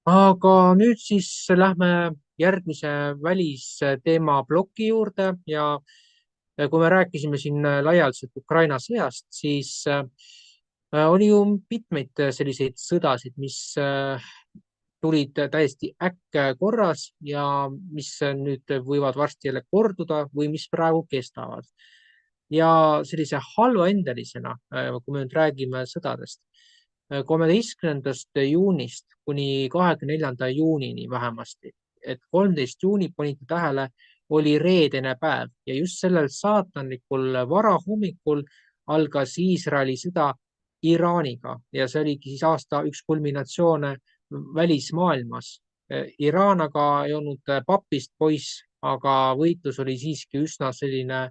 Aga nüüd siis lähme järgmise välisteema ploki juurde ja kui me rääkisime siin laialdaselt Ukraina sõjast, siis oli ju mitmeid selliseid sõdasid, mis tulid täiesti äkkkorras ja mis nüüd võivad varsti jälle korduda või mis praegu kestavad. Ja sellise halvaendelisena, kui me nüüd räägime sõdadest, 13. juunist kuni 24. juunini vähemasti, et 13. juuni, panite tähele, oli reedene päev ja just sellel saatanlikul varahommikul algas Iisraeli sõda Iraaniga ja see oligi siis aasta üks kulminatsioone välismaailmas. Iraan aga ei olnud papist poiss, aga võitlus oli siiski üsna selline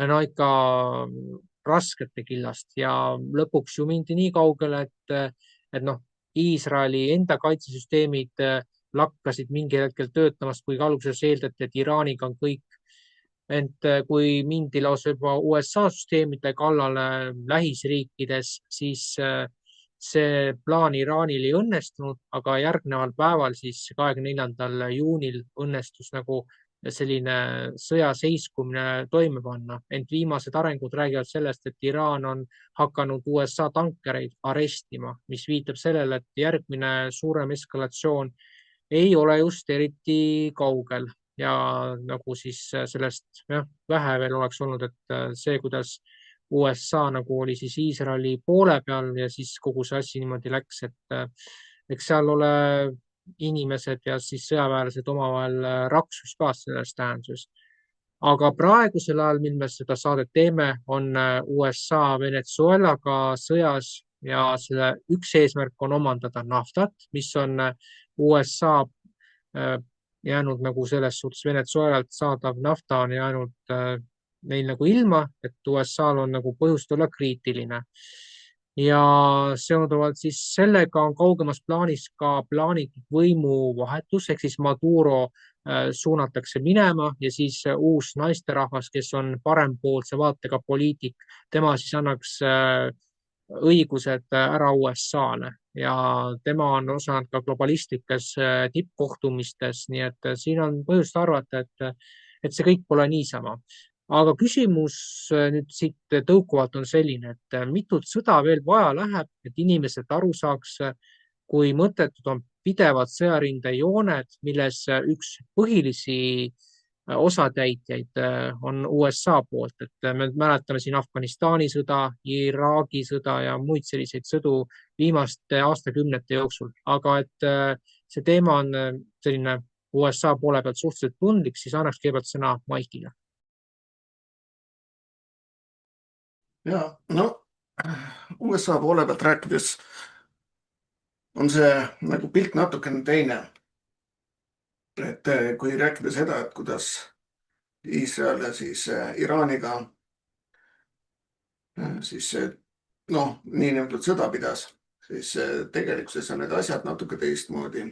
no ikka raskete killast ja lõpuks ju mindi nii kaugele, et noh, Iisraeli enda kaitsesüsteemid lakkasid mingil hetkel töötamast, kuigi alguses eeldati, et Iraaniga on kõik. Ent kui mindi lausa juba USA süsteemide kallale lähisriikides, siis see plaan Iraanil ei õnnestunud, aga järgneval päeval, siis 24. juunil õnnestus nagu selline sõjaseiskumine toime panna. Ent viimased arengud räägivad sellest, et Iraan on hakanud USA tankereid arestima, mis viitab sellele, et järgmine suurem eskalatsioon ei ole just eriti kaugel ja nagu siis sellest vähe veel oleks olnud, et see, kuidas USA nagu oli siis Iisraeli poole peal ja siis kogu see asi niimoodi läks, et eks seal ole inimesed ja siis sõjaväelased omavahel raksus ka selles tähenduses. Aga praegusel ajal, mil me seda saadet teeme, on USA Venezuelaga sõjas ja selle üks eesmärk on omandada naftat, mis on USA jäänud nagu selles suhtes Venezuelalt saadav nafta on jäänud neil nagu ilma, et USA-l on nagu põhjust olla kriitiline. Ja seonduvalt siis sellega on kaugemas plaanis ka plaanitud võimuvahetus, ehk siis Maduro suunatakse minema ja siis uus naisterahvas, kes on parempoolse vaatega poliitik, tema siis annaks õigused ära USA-le ja tema on osalenud ka globalistlikes tippkohtumistes, nii et siin on põhjust arvata, et see kõik pole niisama. Aga küsimus nüüd siit tõukuvalt on selline, et mitut sõda veel vaja läheb, et inimesed aru saaks, kui mõttetud on pidevad sõjarindejooned, milles üks põhilisi osatäitjaid on USA poolt, et me mäletame siin Afganistani sõda, Iraagi sõda ja muid selliseid sõdu viimaste aastakümnete jooksul, aga et see teema on selline USA poole pealt suhteliselt tundlik, siis annaks kõigepealt sõna Maikile. Ja no USA poole pealt rääkides on see nagu pilt natukene teine. Et kui rääkida seda, et kuidas Iisrael ja siis Iraaniga siis noh, niinimetatud sõda pidas, siis tegelikkuses on need asjad natuke teistmoodi.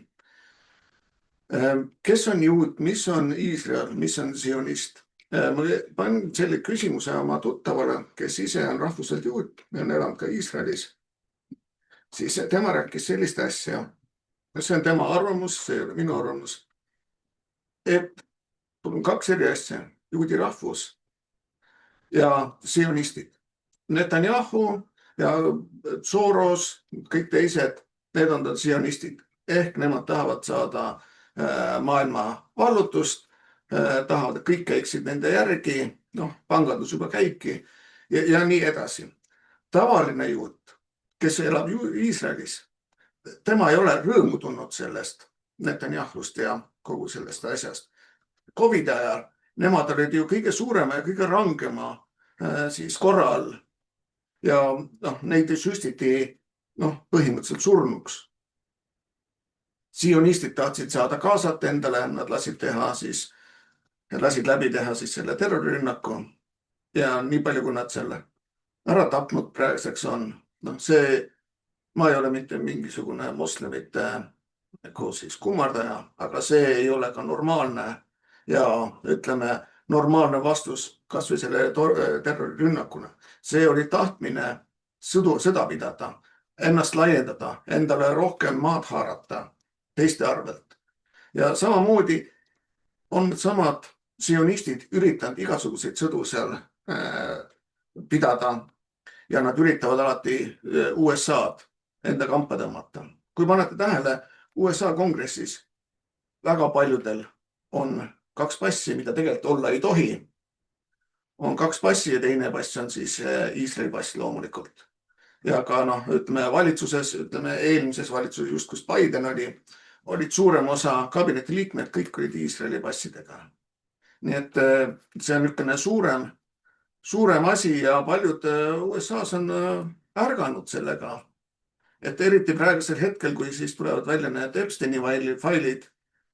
Kes on juut, mis on Iisrael, mis on sionist? Ma panin selle küsimuse oma tuttavale, kes ise on rahvuselt juut ja on elanud ka Iisraelis. Siis tema rääkis sellist asja. See on tema arvamus, see ei ole minu arvamus. Et on kaks eri asja, juudi rahvus ja sionistid. Netanyahu ja Soros, kõik teised, need on sionistid. Ehk nemad tahavad saada maailma vallutust, tahavad, et kõik käiksid nende järgi, noh, pangandus juba käibki ja nii edasi. Tavaline juut, kes elab Iisraelis, tema ei ole rõõmu tulnud sellest Netanyahust ja kogu sellest asjast. COVID ajal nemad olid ju kõige suurema ja kõige rangema siis korra all. Ja noh, neid süstiti põhimõtteliselt surnuks. Sionistid tahtsid saada kaasat endale, nad lasid läbi teha siis selle terrorirünnaku ja nii palju, kui nad selle ära tapnud praeguseks on. See, ma ei ole mitte mingisugune moslemite koos siis kummardaja, aga see ei ole ka normaalne ja ütleme normaalne vastus kas või selle terrorirünnakuna. See oli tahtmine sõda pidada, ennast laiendada, endale rohkem maad haarata teiste arvelt. Ja samamoodi on samad sionistid üritanud igasuguseid sõdu seal pidada ja nad üritavad alati USA-d enda kampa tõmmata. Kui panete tähele, USA kongressis väga paljudel on 2 passi, mida tegelikult olla ei tohi. On 2 passi ja teine pass on siis Iisraeli pass loomulikult. Ja ka ütleme valitsuses, ütleme eelmises valitsuses just kus Biden olid suurem osa kabineti liikmed, kõik olid Iisraeli passidega. Nii et see on niisugune suurem asi ja paljud USA-s on ärganud sellega. Et eriti praegusel hetkel, kui siis tulevad välja need Epsteini failid,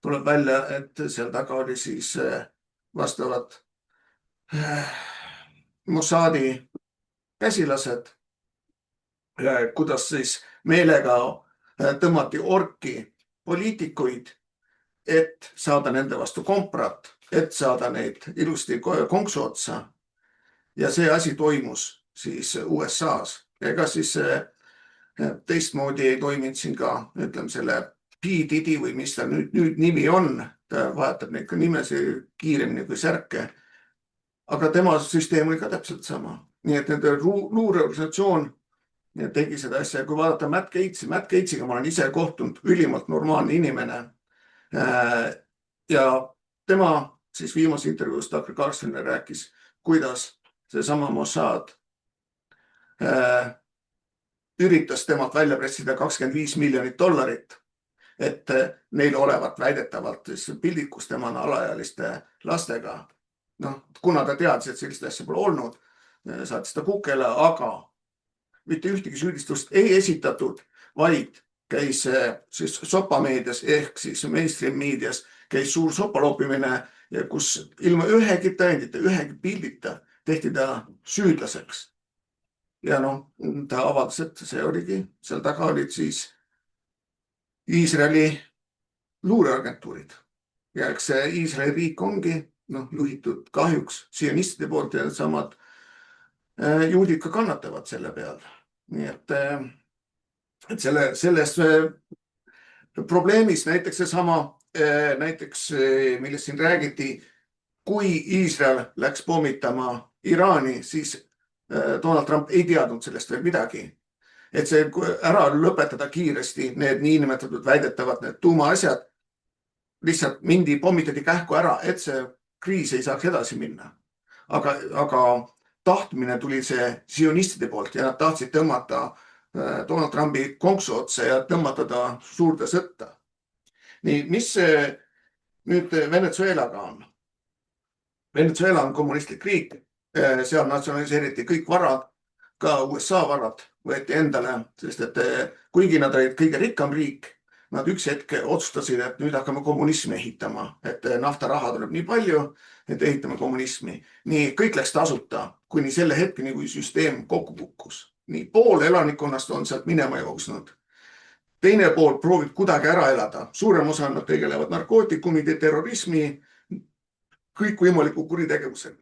tuleb välja, et seal taga oli siis vastavad Mossadi käsilased, kuidas siis meelega tõmmati orki poliitikuid, et saada nende vastu komprat, et saada neid ilusti konksu otsa. Ja see asi toimus siis USA-s. Ega siis teistmoodi ei toiminud siin ka, ütleme selle P. Diddy või mis ta nüüd nimi on. Ta vahetab neid ka nimesi kiiremini kui särke. Aga tema süsteem oli ka täpselt sama. Nii et nende luureorganisatsioon tegi seda asja. Kui vaadata Matt Gatesiga ma olen ise kohtunud, ülimalt normaalne inimene. Ja tema siis viimase intervjuus Tucker Carlsonile rääkis, kuidas see sama Mossad üritas temalt välja pressida $25 miljonit, et neil olevat väidetavalt pildid, kus tema on alaealiste lastega. Kuna ta teadis, et sellist asja pole olnud, saatis ta kukele, aga mitte ühtegi süüdistust ei esitatud, vaid käis siis sopameedias ehk siis mainstream meedias käis suur sopaloopimine, kus ilma ühegi tõendita, ühegi pildita tehti ta süüdlaseks. Ja ta avaldas, et see oligi, seal taga olid siis Iisraeli luureagentuurid. Ja eks see Iisraeli riik ongi juhitud kahjuks sionistide poolt ja samad juudid ka kannatavad selle peal. Nii et selles probleemis näiteks seesama, millest siin räägiti, kui Iisrael läks pommitama Iraani, siis Donald Trump ei teadnud sellest veel midagi. Et see ära lõpetada kiiresti, need niinimetatud väidetavad, need tuumaasjad, lihtsalt pommitati kähku ära, et see kriis ei saaks edasi minna. Aga tahtmine tuli see sionistide poolt ja nad tahtsid tõmmata Donald Trumpi konksu otsa ja tõmmata ta suurde sõtta. Nii, mis nüüd Venezuelaga on? Venezuela on kommunistlik riik, seal natsionaliseeriti kõik varad, ka USA varad võeti endale, sest et kuigi nad olid kõige rikkam riik, nad üks hetk otsustasid, et nüüd hakkame kommunismi ehitama, et naftaraha tuleb nii palju, et ehitame kommunismi. Nii, kõik läks tasuta, kuni selle hetkeni, kui süsteem kokku kukkus. Nii, pool elanikkonnast on sealt minema jooksnud. Teine pool proovib kuidagi ära elada. Suurem osa nad tegelevad narkootikumide, terrorismi, kõik võimaliku kuritegevusega.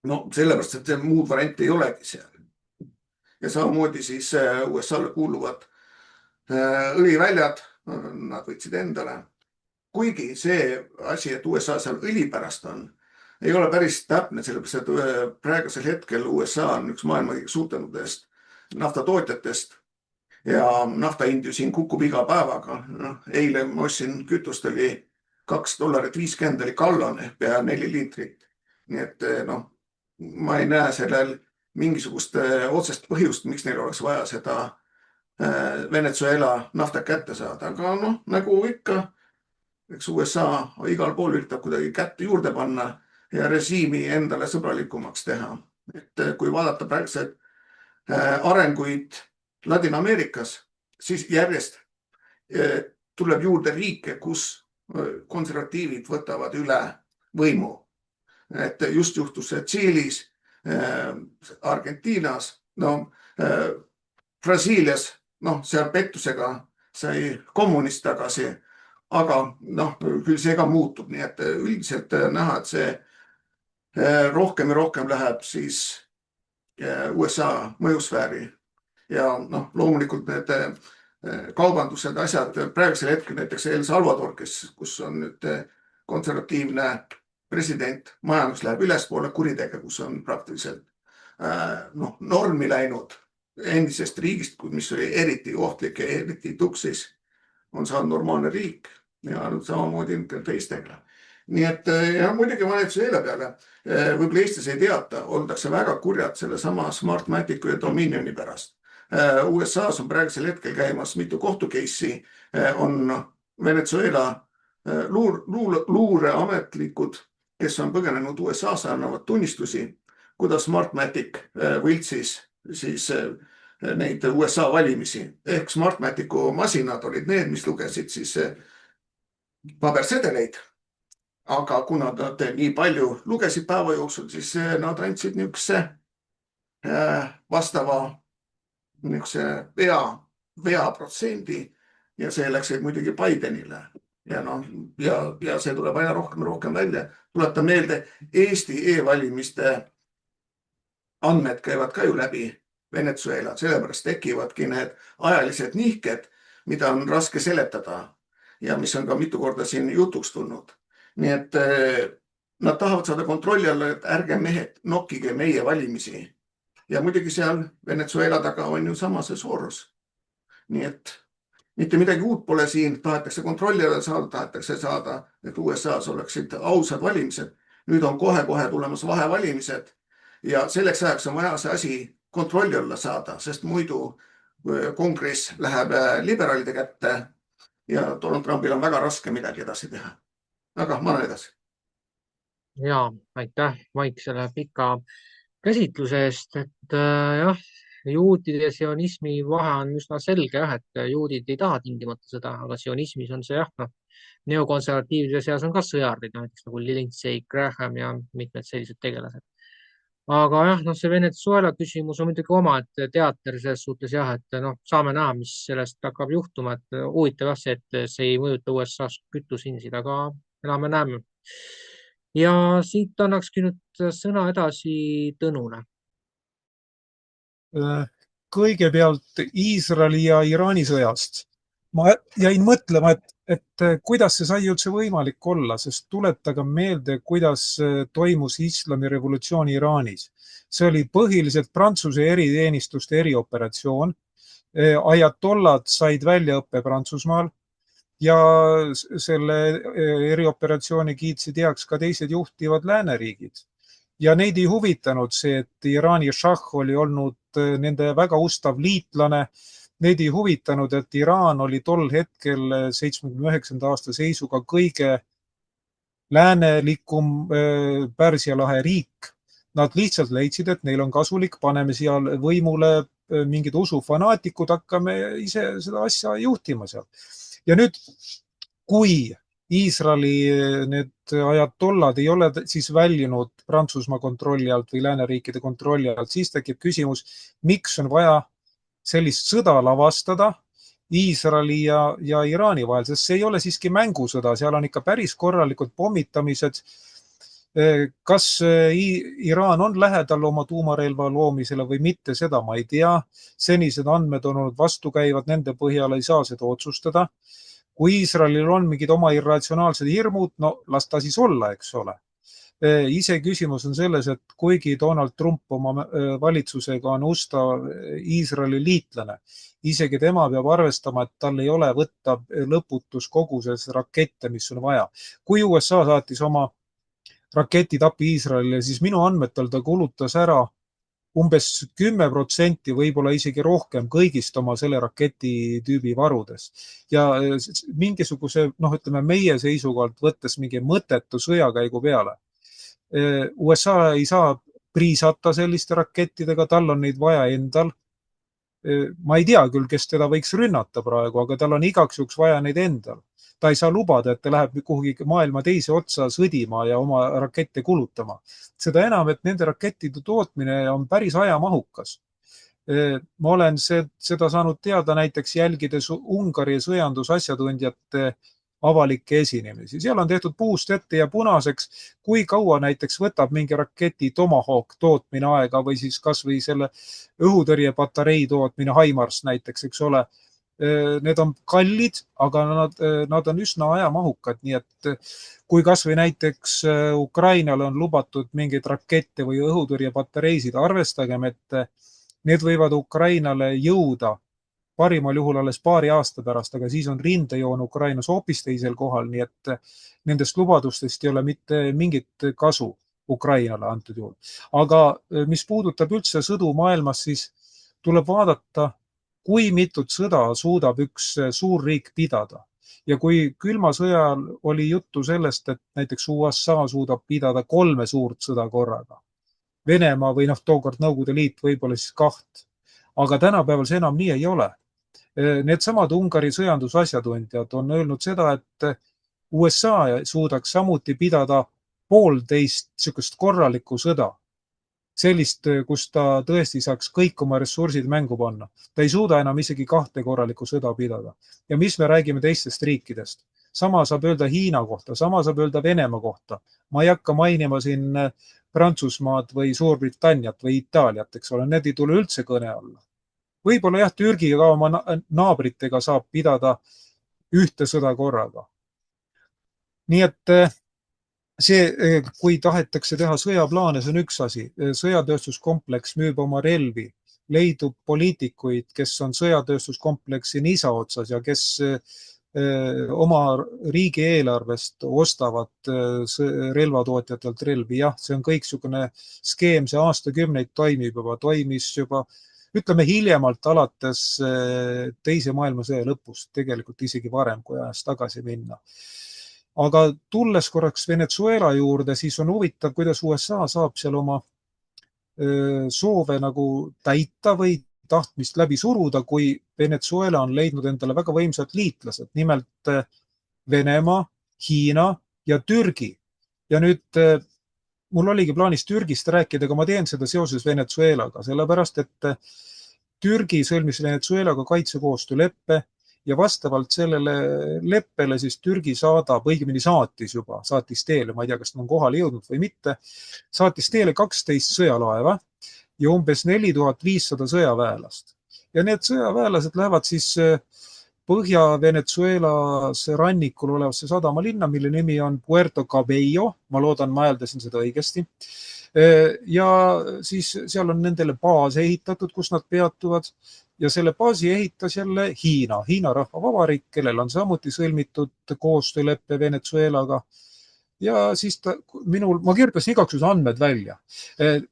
Sellepärast, et muud varianti ei olegi seal. Ja samamoodi siis USA-le kuuluvad õliväljad, nad võtsid endale. Kuigi see asi, et USA seal õli pärast on, ei ole päris täpne, sellepärast, et praegusel hetkel USA on üks maailma suurtematest naftatootjatest ja naftahind ju siin kukub iga päevaga. Eile ma ostsin kütust oli $2.50 oli gallon ehk pea 4 liitrit. Nii et ma ei näe sellel mingisugust otsest põhjust, miks neil oleks vaja seda Venezuela nafta kätte saada. Aga nagu ikka, eks USA igal pool üritab kuidagi kätte juurde panna ja režiimi endale sõbralikumaks teha. Et kui vaadata praegused arenguid Ladina-Ameerikas, siis järjest tuleb juurde riike, kus konservatiivid võtavad üle võimu. Et just juhtus Tšiilis, Argentiinas, Brasiilias, seal pettusega sai kommunist tagasi, aga küll see ka muutub, nii et üldiselt näha, et see rohkem ja rohkem läheb siis USA mõjusfääri ja loomulikult need kaubandused, asjad, praegusel hetkel näiteks El Salvador, kus on nüüd konservatiivne president, majandus läheb ülespoole, kuritegevus on praktiliselt normi läinud endisest riigist, mis oli eriti ohtlik ja eriti tuksis, on saanud normaalne riik ja samamoodi teistega. Nii et ja muidugi Venezuela peale, võib-olla Eestis ei teata, oldakse väga kurjad selle sama Smartmaticu ja Dominioni pärast. USA-s on praegusel hetkel käimas mitu kohtukeissi, on Venezuela luureametlikud, kes on põgenenud USA-s, annavad tunnistusi, kuidas Smartmatic võltsis siis neid USA valimisi. Ehk Smartmaticu masinad olid need, mis lugesid siis pabersedeleid. Aga kuna nad nii palju lugesid päeva jooksul, siis nad andsid niisuguse vastava veaprotsendi ja see läks muidugi Bidenile. Ja see tuleb aina rohkem välja. Tuletan meelde, Eesti e-valimiste andmed käivad ka ju läbi Venezuela, sellepärast tekivadki need ajalised nihked, mida on raske seletada ja mis on ka mitu korda siin jutuks tulnud. Nii et nad tahavad saada kontrolli alla, et ärge mehed nokkige meie valimisi. Ja muidugi seal Venezuela taga on ju sama see Soros. Nii et mitte midagi uut pole siin, tahetakse kontrolli alla saada, tahetakse saada, et USA-s oleksid ausad valimised. Nüüd on kohe-kohe tulemas vahevalimised ja selleks ajaks on vaja see asi kontrolli alla saada, sest muidu kongress läheb liberaalide kätte ja Donald Trumpil on väga raske midagi edasi teha. Aga ma olen edasi. Ja, aitäh, Maik, selle pika käsitluse eest, et jah, juutide ja sionismi vahe on üsna selge, et juudid ei taha tingimata seda, aga sionismis on see neokonservatiivide seas on ka sõjarid, näiteks nagu Lindsey Graham ja mitmed sellised tegelased. Aga jah, see Venezuela küsimus on muidugi omaette teater selles suhtes et saame näha, mis sellest hakkab juhtuma, et huvitav see, et see ei mõjuta USA-s kütushinsid, aga elame-näeme. Ja siit annakski nüüd sõna edasi Tõnule. Kõigepealt Iisraeli ja Iraani sõjast. Ma jäin mõtlema, et kuidas see sai üldse võimalik olla, sest tuletage meelde, kuidas toimus islami revolutsioon Iraanis. See oli põhiliselt Prantsuse eriteenistuste erioperatsioon. Ajatollad said väljaõppe Prantsusmaal ja selle erioperatsiooni kiitsid heaks ka teised juhtivad lääneriigid. Ja neid ei huvitanud see, et Iraani šah oli olnud nende väga ustav liitlane. Neid ei huvitanud, et Iraan oli tol hetkel 79. aasta seisuga kõige läänelikum Pärsia lahe riik. Nad lihtsalt leidsid, et neil on kasulik, paneme seal võimule mingid usufanaatikud, hakkame ise seda asja juhtima seal. Ja nüüd, kui Iisraeli need ajatollad ei ole siis väljunud Prantsusmaa kontrolli alt või lääneriikide kontrolli alt, siis tekib küsimus, miks on vaja sellist sõda lavastada Iisraeli ja Iraani vahel, sest see ei ole siiski mängusõda, seal on ikka päris korralikud pommitamised. Kas Iraan on lähedal oma tuumarelva loomisele või mitte, seda ma ei tea. Senised andmed on olnud vastukäivad, nende põhjal ei saa seda otsustada. Kui Iisraelil on mingid oma irratsionaalsed hirmud, las ta siis olla, eks ole. Ise küsimus on selles, et kuigi Donald Trump oma valitsusega on ustav Iisraeli liitlane, isegi tema peab arvestama, et tal ei ole võtta lõputus koguses rakette, mis on vaja. Kui USA saatis oma raketid appi Iisraelile, siis minu andmetel ta kulutas ära umbes 10%, võib-olla isegi rohkem kõigist oma selle raketitüübi varudest. Ja mingisuguse, ütleme meie seisukohalt võttes mingi mõttetu sõjakäigu peale. USA ei saa priisata selliste rakettidega, tal on neid vaja endal. Ma ei tea küll, kes teda võiks rünnata praegu, aga tal on igaks juhuks vaja neid endal. Ta ei saa lubada, et ta läheb kuhugi maailma teise otsa sõdima ja oma rakette kulutama. Seda enam, et nende rakettide tootmine on päris ajamahukas. Ma olen seda saanud teada näiteks jälgides Ungari sõjandusasjatundjate avalikke esinemisi. Seal on tehtud puust ette ja punaseks, kui kaua näiteks võtab mingi raketi Tomahawk tootmine aega või siis kas või selle õhutõrjepatarei tootmine HIMARS näiteks, eks ole. Need on kallid, aga nad on üsna ajamahukad, nii et kui kas või näiteks Ukrainale on lubatud mingeid rakette või õhutõrjepatareisid, arvestagem, et need võivad Ukrainale jõuda parimal juhul alles paari aasta pärast, aga siis on rindejoon Ukrainas hoopis teisel kohal, nii et nendest lubadustest ei ole mitte mingit kasu Ukrainale antud juhul. Aga mis puudutab üldse sõdu maailmas, siis tuleb vaadata, kui mitut sõda suudab üks suurriik pidada. Ja kui külma sõjal oli juttu sellest, et näiteks USA suudab pidada 3 suurt sõda korraga, Venemaa või tookord Nõukogude Liit võib-olla siis 2. Aga tänapäeval see enam nii ei ole. Needsamad Ungari sõjandusasjatundjad on öelnud seda, et USA suudaks samuti pidada 1,5 sükest korralikku sõda. Sellist, kus ta tõesti saaks kõik oma ressursid mängu panna. Ta ei suuda enam isegi 2 korralikku sõda pidada. Ja mis me räägime teistest riikidest? Sama saab öelda Hiina kohta, sama saab öelda Venemaa kohta. Ma ei hakka mainima siin Prantsusmaad või Suurbritanniat või Itaaliat, eks ole, need ei tule üldse kõne alla. Võib-olla jah, Türgiga oma naabritega saab pidada 1 sõda korraga. Nii et see, kui tahetakse teha sõjaplaane, see on üks asi. Sõjatööstuskompleks müüb oma relvi, leidub poliitikuid, kes on sõjatööstuskompleksi nisa otsas ja kes oma riigieelarvest ostavad relvatootjatelt relvi. Jah, see on kõik niisugune skeem, see aastakümneid toimib juba, toimis juba, ütleme hiljemalt alates teise maailmasõja lõpust, tegelikult isegi varem, kui ajas tagasi minna. Aga tulles korraks Venezuela juurde, siis on huvitav, kuidas USA saab seal oma soove nagu täita või tahtmist läbi suruda, kui Venezuela on leidnud endale väga võimsad liitlased, nimelt Venemaa, Hiina ja Türgi. Ja nüüd mul oligi plaanis Türgist rääkida, aga ma teen seda seoses Venezuelaga, sellepärast et Türgi sõlmis Venezuelaga kaitsekoostööleppe ja vastavalt sellele leppele siis Türgi saadab, õigemini saatis teele, ma ei tea, kas ta on kohale jõudnud või mitte, saatis teele 12 sõjalaeva ja umbes 4500 sõjaväelast. Ja need sõjaväelased lähevad siis Põhja-Venezuelas rannikul olevasse sadamalinna, mille nimi on Puerto Cabello, ma loodan, ma hääldasin seda õigesti. Ja siis seal on nendele baas ehitatud, kus nad peatuvad ja selle baasi ehitas jälle Hiina rahvavabariik, kellel on samuti sõlmitud koostööleppe Venezuelaga. Ja siis ma kirjutasin igaks juhuks andmed välja.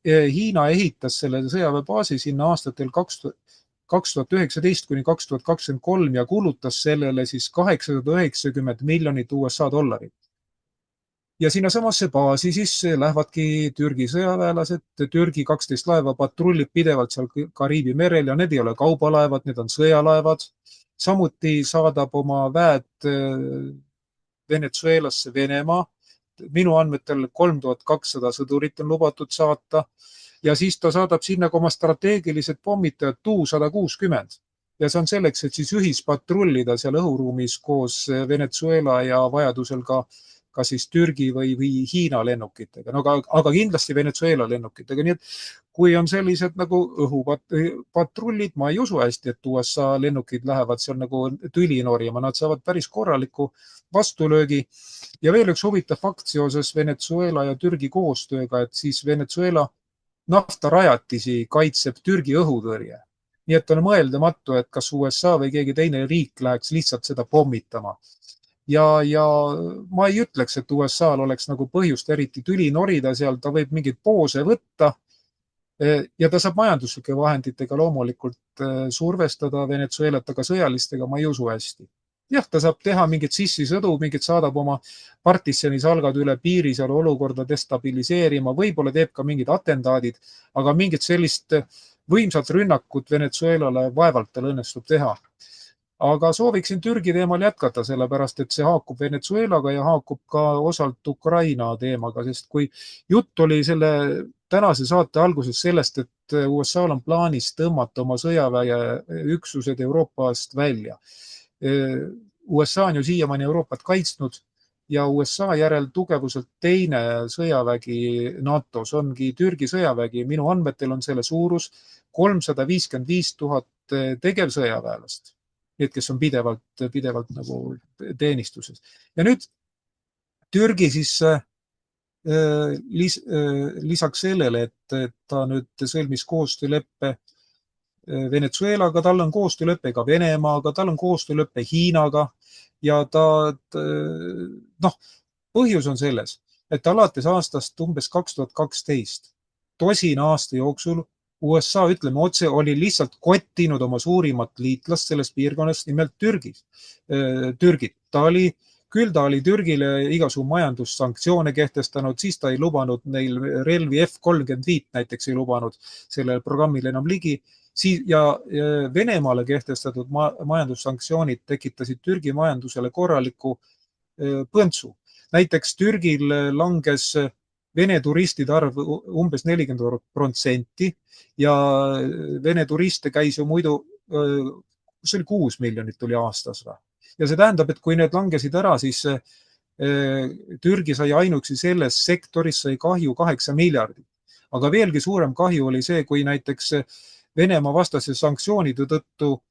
Hiina ehitas selle sõjaväebaasi sinna aastatel 2019 kuni 2023 ja kulutas sellele siis $890 miljonit USA. Ja sinna samasse baasi siis lähevadki Türgi sõjaväelased, Türgi 12 laeva patrullib pidevalt seal Kariibi merel ja need ei ole kaubalaevad, need on sõjalaevad. Samuti saadab oma väed Venezuelasse Venemaa. Minu andmetel 3200 sõdurit on lubatud saata ja siis ta saadab sinna ka oma strateegilised pommitajad Tu-160. Ja see on selleks, et siis ühispatrullida seal õhuruumis koos Venezuela ja vajadusel ka siis Türgi või Hiina lennukitega, aga kindlasti Venezuela lennukitega. Nii et kui on sellised nagu õhupatrullid, ma ei usu hästi, et USA lennukid lähevad seal nagu tüli norjama, nad saavad päris korraliku vastulöögi. Ja veel üks huvitav fakt seoses Venezuela ja Türgi koostööga, et siis Venezuela naftarajatisi kaitseb Türgi õhutõrje. Nii et on mõeldamatu, et kas USA või keegi teine riik läheks lihtsalt seda pommitama. Ja ma ei ütleks, et USA-l oleks nagu põhjust eriti tüli norida seal, ta võib mingeid poose võtta ja ta saab majanduslike vahenditega loomulikult survestada Venezuelat, aga sõjalistega ma ei usu hästi. Jah, ta saab teha mingit sissisõdu, mingit saadab oma partisanisaalgad üle piiri seal olukorda destabiliseerima, võib-olla teeb ka mingid atentaadid, aga mingit sellist võimsat rünnakut Venezuelale vaevalt tal õnnestub teha. Aga sooviksin Türgi teemal jätkata, sellepärast et see haakub Venezuelaga ja haakub ka osalt Ukraina teemaga, sest kui jutt oli selle tänase saate alguses sellest, et USA-l on plaanis tõmmata oma sõjaväeüksused Euroopast välja. USA on ju siiamaani Euroopat kaitsnud ja USA järel tugevuselt teine sõjavägi NATO-s ongi Türgi sõjavägi. Minu andmetel on selle suurus 355 000 tegevsõjaväelast. need, kes on pidevalt nagu teenistuses. Ja nüüd Türgi siis lisaks sellele, et ta nüüd sõlmis koostööleppe Venezuelaga, tal on koostöölepe ka Venemaaga, tal on koostöölepe Hiinaga ja põhjus on selles, et alates aastast umbes 2012 tosina aasta jooksul USA, ütleme otse, oli lihtsalt kottinud oma suurimat liitlast selles piirkonnas, nimelt Türgit. Ta oli Türgile igasugu majandussanktsioone kehtestanud, siis ta ei lubanud neil relvi F-35 näiteks ei lubanud sellele programmile enam ligi. Ja Venemaale kehtestatud majandussanktsioonid tekitasid Türgi majandusele korraliku põntsu. Näiteks Türgil langes Vene turistide arv umbes 40% ja Vene turiste käis ju muidu, see oli 6 miljonit tuli aastas. Ja see tähendab, et kui need langesid ära, siis Türgi sai ainuüksi selles sektoris sai kahju 8 miljardit. Aga veelgi suurem kahju oli see, kui näiteks Venemaa vastase sanktsioonide tõttu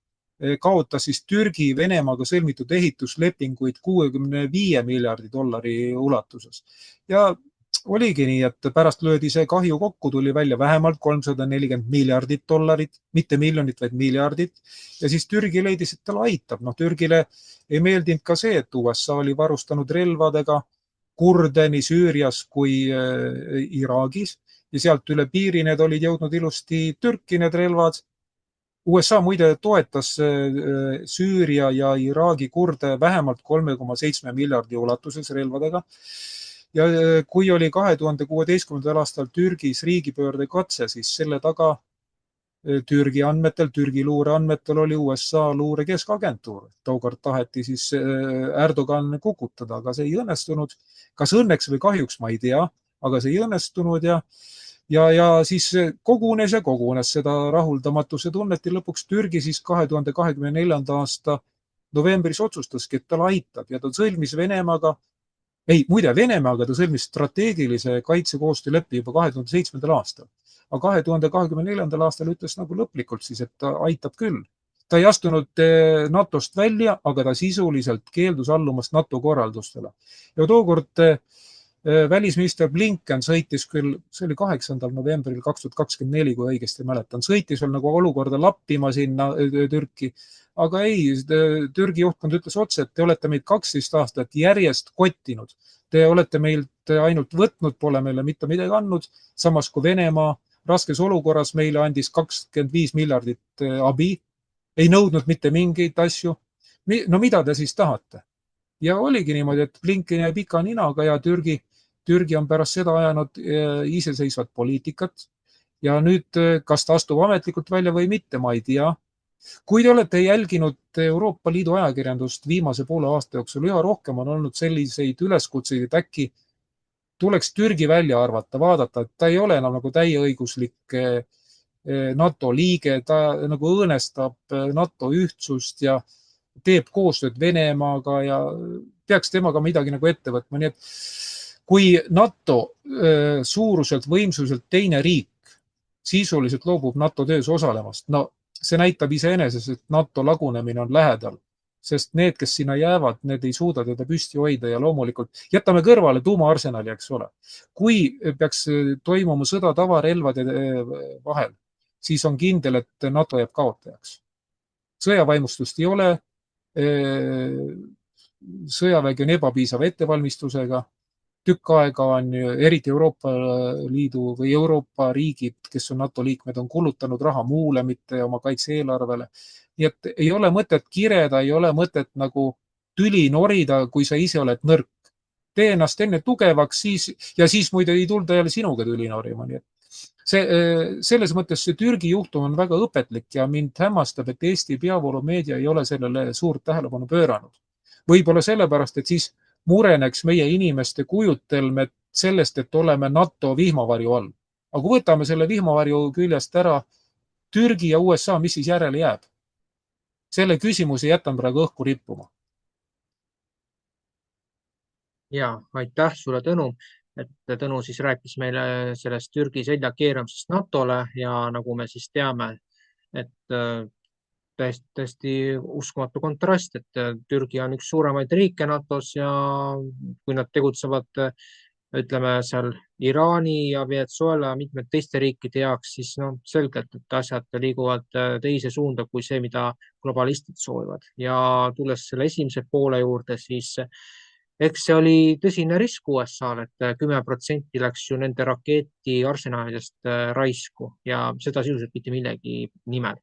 kaotas siis Türgi Venemaaga sõlmitud ehituslepinguid 65 miljardi dollari ulatuses. Ja oligi nii, et pärast löödi see kahju kokku, tuli välja vähemalt 340 miljardit dollarit, mitte miljonit, vaid miljardit. Ja siis Türgi leidis, et talle aitab. Türgile ei meeldinud ka see, et USA oli varustanud relvadega kurde nii Süürias kui Iraagis ja sealt üle piiri need olid jõudnud ilusti Türki need relvad. USA muide toetas Süüria ja Iraagi kurde vähemalt 3,7 miljardi ulatuses relvadega. Ja kui oli 2016. aastal Türgis riigipöörde katse, siis selle taga Türgi andmetel, Türgi luure andmetel oli USA luure keskagentuur. Tookord taheti siis Erdogan kukutada, aga see ei õnnestunud. Kas õnneks või kahjuks, ma ei tea, aga see ei õnnestunud ja siis kogunes seda rahuldamatuse tunnet ja lõpuks Türgi siis 2024. aasta novembris otsustaski, et tal aitab ja ta sõlmis Venemaaga ta sõlmis strateegilise kaitsekoostööleppi juba 2007. aastal. Aga 2024. aastal ütles nagu lõplikult siis, et ta aitab küll. Ta ei astunud NATOst välja, aga ta sisuliselt keeldus allumast NATO korraldustele. Ja tookord välisminister Blinken sõitis küll, see oli 8. novembril 2024, kui õigesti mäletan, sõitis veel nagu olukorda lappima sinna Türki, aga ei, Türgi juhtkond ütles otse, et te olete meid 12 aastat järjest kottinud. Te olete meilt ainult võtnud, pole meile mitte midagi andnud, samas kui Venemaa raskes olukorras meile andis 25 miljardit abi, ei nõudnud mitte mingeid asju. No mida te siis tahate? Ja oligi niimoodi, et Blinken jäi pika ninaga ja Türgi on pärast seda ajanud iseseisvat poliitikat ja nüüd kas ta astub ametlikult välja või mitte, ma ei tea. Kui te olete jälginud Euroopa Liidu ajakirjandust viimase poole aasta jooksul, üha rohkem on olnud selliseid üleskutseid, et äkki tuleks Türgi välja arvata, vaadata, et ta ei ole enam nagu täieõiguslik NATO liige, ta nagu õõnestab NATO ühtsust ja teeb koostööd Venemaaga ja peaks temaga midagi nagu ette võtma. Nii et kui NATO suuruselt, võimsuselt teine riik sisuliselt loobub NATO töös osalemast, no see näitab iseenesest, et NATO lagunemine on lähedal, sest need, kes sinna jäävad, need ei suuda teda püsti hoida ja loomulikult jätame kõrvale tuumaarsenali, eks ole. Kui peaks toimuma sõda tavarelvade vahel, siis on kindel, et NATO jääb kaotajaks. Sõjavaimustust ei ole, sõjavägi on ebapiisava ettevalmistusega, tükk aega on eriti Euroopa Liidu või Euroopa riigid, kes on NATO liikmed, on kulutanud raha muule, mitte oma kaitse-eelarvele. Nii et ei ole mõtet kireda, ei ole mõtet nagu tüli norida, kui sa ise oled nõrk. Tee ennast enne tugevaks ja siis muide ei tulda jälle sinuga tüli norima. Nii et selles mõttes see Türgi juhtum on väga õpetlik ja mind hämmastab, et Eesti peavoolumeedia ei ole sellele suurt tähelepanu pööranud. Võib-olla sellepärast, et siis mureneks meie inimeste kujutelme sellest, et oleme NATO vihmavarju all. Aga kui võtame selle vihmavarju küljest ära Türgi ja USA, mis siis järele jääb? Selle küsimuse jätan praegu õhku rippuma. Ja, aitäh sulle, Tõnu. Et Tõnu siis rääkis meile sellest Türgi selja keeramisest NATOle ja nagu me siis teame, et täiesti uskumatu kontrast, et Türgi on üks suuremaid riike NATO-s ja kui nad tegutsevad, ütleme seal Iraani ja Venezuela ja mitmed teiste riikide heaks, siis no selgelt, et asjad liiguvad teise suunda kui see, mida globalistid soovivad. Ja tulles selle esimese poole juurde, siis eks see oli tõsine risk USA-l, et 10% läks ju nende raketiarsenalidest raisku ja seda sisuliselt mitte millegi nimel.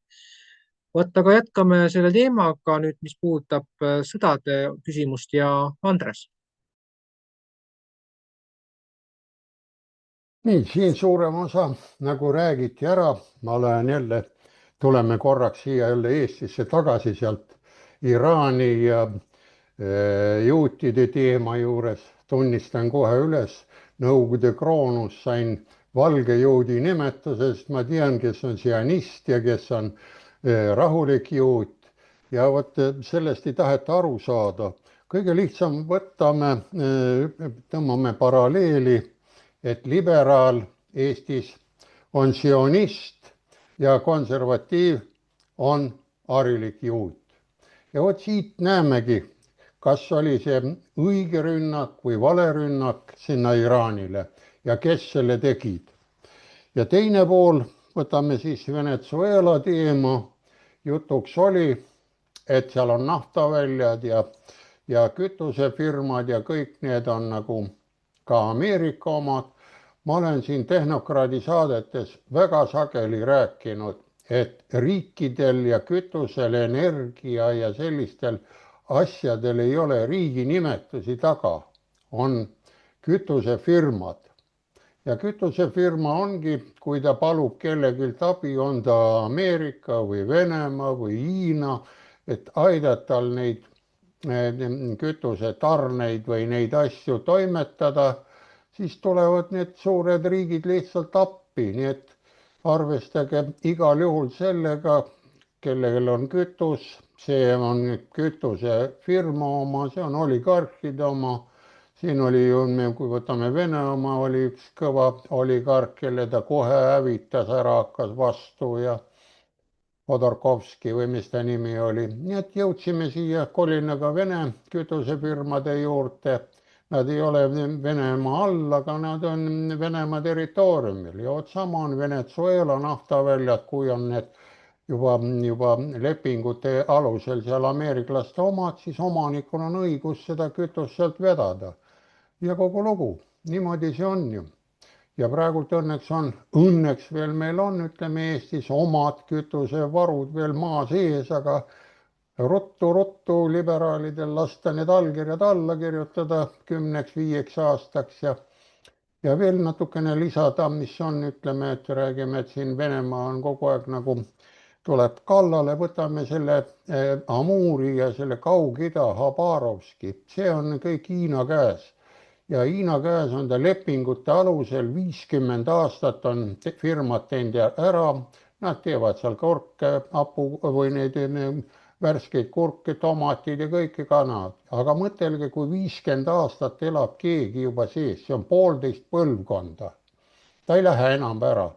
Vot, aga jätkame selle teemaga nüüd, mis puudutab sõdade küsimust ja Andres. Nii, siin suurem osa nagu räägiti ära, ma olen jälle, tuleme korraks siia jälle Eestisse tagasi sealt Iraani ja juutide teema juures, tunnistan kohe üles, Nõukogude kroonus sain valge juudi nimetusest, ma tean, kes on sionist ja kes on rahulik juut ja vot sellest ei taheta aru saada. Kõige lihtsam tõmbame paralleeli, et liberaal Eestis on sionist ja konservatiiv on harilik juut. Ja vot siit näemegi, kas oli see õige rünnak või vale rünnak sinna Iraanile ja kes selle tegid. Ja teine pool, võtame siis Venezuela teema, jutuks oli, et seal on naftaväljad ja kütusefirmad ja kõik need on nagu ka Ameerika omad. Ma olen siin Tehnokraadi saadetes väga sageli rääkinud, et riikidel ja kütusel, energia ja sellistel asjadel ei ole riigi nimetusi taga, on kütusefirmad. Ja kütusefirma ongi, kui ta palub kellegilt abi, on ta Ameerika või Venemaa või Hiina, et aidata tal neid kütusetarneid või neid asju toimetada, siis tulevad need suured riigid lihtsalt appi, nii et arvestage igal juhul sellega, kellel on kütus, see on kütusefirma oma, see on oligarhide oma, siin oli ju, kui võtame Vene oma, oli üks kõva oligarh, kelle ta kohe hävitas, ära hakkas vastu ja Hodorkovski või mis ta nimi oli. Nii et jõudsime siia kolinaga Vene kütusefirmade juurde. Nad ei ole Venemaa all, aga nad on Venemaa territooriumil ja otsama on Venezuela naftaväljad, kui on need juba lepingute alusel seal ameeriklaste omad, siis omanikul on õigus seda kütust sealt vedada. Ja kogu lugu, niimoodi see on ju. Ja praegult õnneks veel meil on, ütleme Eestis, omad kütusevarud veel maa sees, aga ruttu liberaalidel lasta need allkirjad alla kirjutada 10-5 aastaks ja veel natukene lisada, mis on, ütleme, et räägime, et siin Venemaa on kogu aeg nagu tuleb kallale, võtame selle Amuri ja selle Kaug-Ida, Habarovski, see on kõik Hiina käes. Ja Hiina käes on ta lepingute alusel 50 aastat on firmad teinud ära, nad teevad seal kurke, apu või neid värskeid kurke, tomatid ja kõike kanad. Aga mõtelge, kui 50 aastat elab keegi juba sees, see on 1,5 põlvkonda. Ta ei lähe enam ära,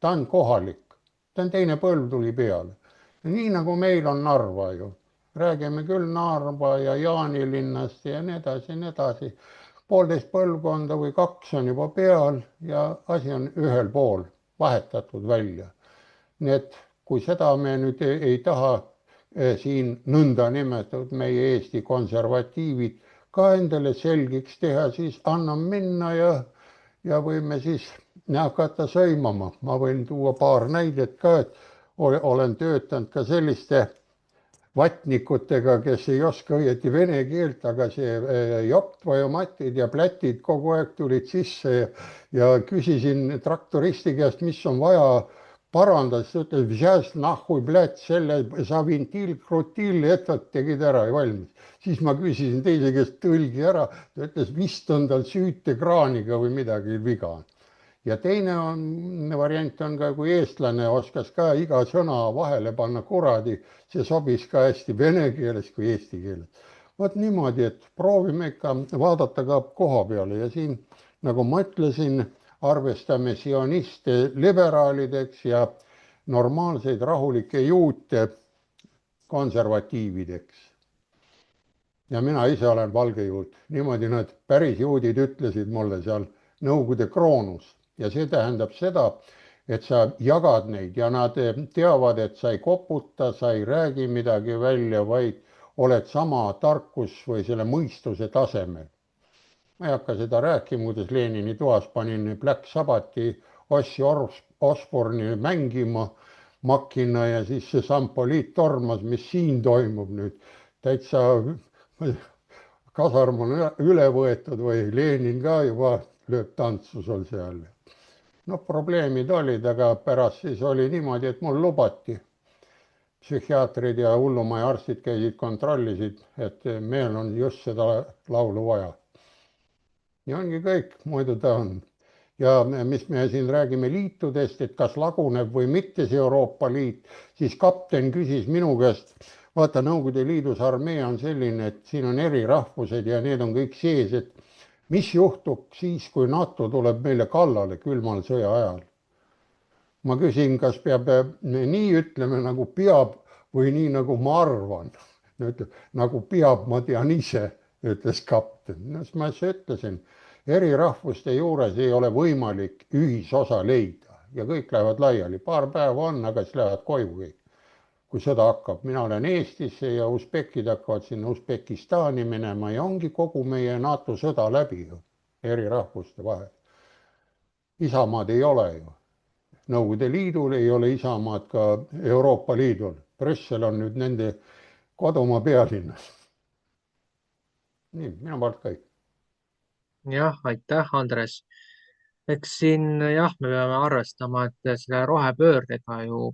ta on kohalik, ta on teine põlv tuli peale. Ja nii nagu meil on Narva ju, räägime küll Narva ja Jaanilinnast ja nii edasi. 1,5 põlvkonda või 2 on juba peal ja asi on ühel pool vahetatud välja. Nii et kui seda me nüüd ei taha siin nõnda nimetatud meie Eesti konservatiivid ka endale selgiks teha, siis anname minna ja võime siis hakata sõimama. Ma võin tuua paar näidet ka, et olen töötanud ka selliste vatnikutega, kes ei oska õieti vene keelt, aga see joppvajumatid ja plätid kogu aeg tulid sisse ja küsisin traktoristi käest, mis on vaja parandada, siis ütles, vžas nahui plätt, selle sa vintil, krutil, etvat tegid ära ja valmis. Siis ma küsisin teise käest tõlgi ära, ta ütles, vist on tal süütekraaniga või midagi viga. Ja teine variant on ka, kui eestlane oskas ka iga sõna vahele panna kuradi, see sobis ka hästi vene keeles kui eesti keeles. Vot niimoodi, et proovime ikka vaadata ka koha peale ja siin, nagu ma ütlesin, arvestame sioniste liberaalideks ja normaalseid rahulikke juute konservatiivideks. Ja mina ise olen valge juut. Niimoodi need päris juudid ütlesid mulle seal Nõukogude Kroonus. Ja see tähendab seda, et sa jagad neid ja nad teavad, et sa ei koputa, sa ei räägi midagi välja, vaid oled sama tarkus või selle mõistuse tasemel. Ma ei hakka seda rääkima, kuidas Lenini toas panin Black Sabbathi Ossi Osborne'i mängima makina ja siis see Sampoliit tormas, mis siin toimub nüüd. Täitsa kasarm on üle võetud või Lenin ka juba lööb tantsu sul seal. No probleemid olid, aga pärast siis oli niimoodi, et mul lubati. Psühhiaatrid ja hullumaja arstid käisid, kontrollisid, et meil on just seda laulu vaja. Ja ongi kõik, muidu ta on. Ja mis me siin räägime liitudest, et kas laguneb või mitte see Euroopa Liit, siis kapten küsis minu käest, vaata Nõukogude Liidus armee on selline, et siin on eri rahvused ja need on kõik sees, et mis juhtub siis, kui NATO tuleb meile kallale külmal sõja ajal? Ma küsin, kas peab nii ütleme, nagu peab või nii, nagu ma arvan. Nagu peab, ma tean ise, ütles kapten. No, ma ütlesin, eri rahvuste juures ei ole võimalik ühisosa leida ja kõik lähevad laiali. Paar päeva on, aga siis lähevad koju kõik. Kui sõda hakkab, mina olen Eestisse ja usbekid hakkavad sinna Usbekistani minema ja ongi kogu meie NATO sõda läbi ju, eri rahvuste vahel. Isamaad ei ole ju. Nõukogude Liidul ei ole isamaad ka Euroopa Liidul. Brüssel on nüüd nende kodumaa pealinnas. Nii, minu poolt kõik. Jah, aitäh, Andres. Eks siin jah, me peame arvestama, et selle rohepöördega ju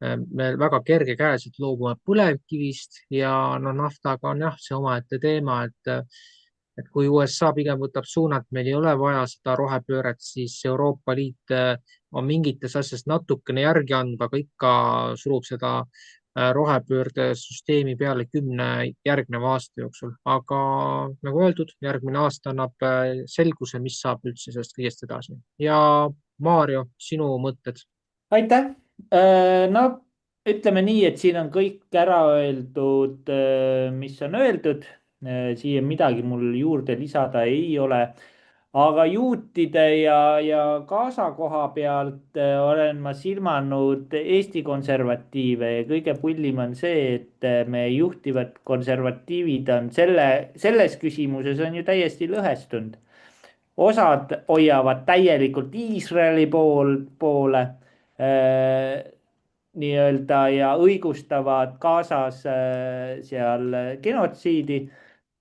me väga kergekäeliselt loobume põlevkivist ja no naftaga on jah, see omaette teema, et kui USA pigem võtab suunat, meil ei ole vaja seda rohepööret, siis Euroopa Liit on mingites asjades natukene järgi andnud, aga ikka surub seda rohepöördesüsteemi peale 10 järgneva aasta jooksul. Aga nagu öeldud, järgmine aasta annab selguse, mis saab üldse sellest kõigest edasi. Ja Maarjo, sinu mõtted? Aitäh! No ütleme nii, et siin on kõik ära öeldud, mis on öeldud. Siia midagi mul juurde lisada ei ole. Aga juutide ja Gaza koha pealt olen ma silmanud Eesti konservatiive ja kõige pullim on see, et me juhtivad konservatiivid on selles küsimuses on ju täiesti lõhestunud. Osad hoiavad täielikult Iisraeli poole nii-öelda ja õigustavad Gazas seal genotsiidi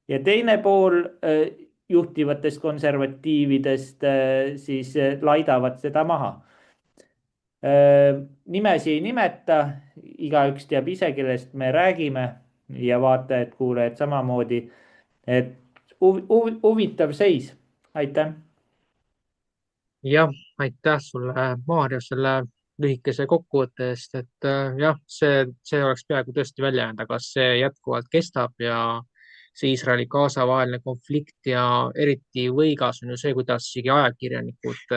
ja teine pool juhtivatest konservatiividest siis laidavad seda maha. Nimesi ei nimeta, igaüks teab ise, kellest me räägime ja vaatajad, kuulajad samamoodi, et huvitav seis. Aitäh! Jah, aitäh sulle, Maarjo, selle lühikese kokkuvõtte eest, et jah, see oleks peaaegu tõesti välja jäänud, aga see jätkuvalt kestab ja see Iisraeli-Gaza vaheline konflikt ja eriti võigas on ju see, kuidas isegi ajakirjanikud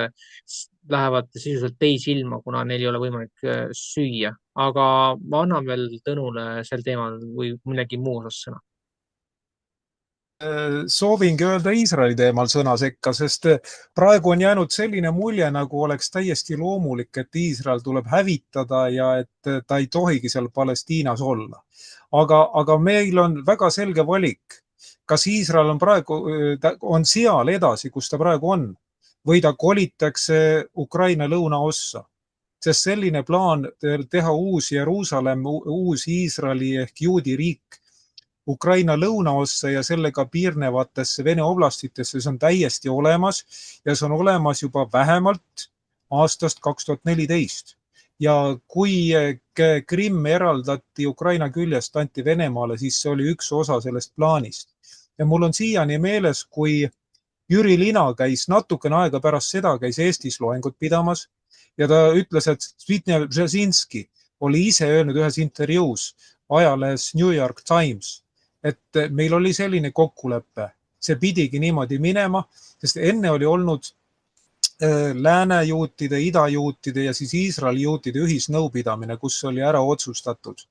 lähevad sisuliselt teisilma, kuna neil ei ole võimalik süüa. Aga ma annan veel Tõnule sel teemal või millegi muu osas sõna. Soovingi öelda Iisraeli teemal sõna sekka, sest praegu on jäänud selline mulje, nagu oleks täiesti loomulik, et Iisrael tuleb hävitada ja et ta ei tohigi seal Palestiinas olla. Aga meil on väga selge valik, kas Iisrael on seal edasi, kus ta praegu on, või ta kolitakse Ukraina lõunaossa. Sest selline plaan teha uus Jeruusalemm, uus Iisraeli ehk juudi riik Ukraina lõunaossa ja sellega piirnevatesse Vene oblastitesse, see on täiesti olemas ja see on olemas juba vähemalt aastast 2014. Ja kui Krimm eraldati Ukraina küljest, anti Venemaale, siis see oli üks osa sellest plaanist. Ja mul on siiani meeles, kui Jüri Lina käis natukene aega pärast seda, käis Eestis loengut pidamas ja ta ütles, et Zbigniew Brzezinski oli ise öelnud ühes intervjuus ajalehes New York Times, et meil oli selline kokkulepe, see pidigi niimoodi minema, sest enne oli olnud läänejuutide, idajuutide ja siis Iisraeli juutide ühisnõupidamine, kus oli ära otsustatud,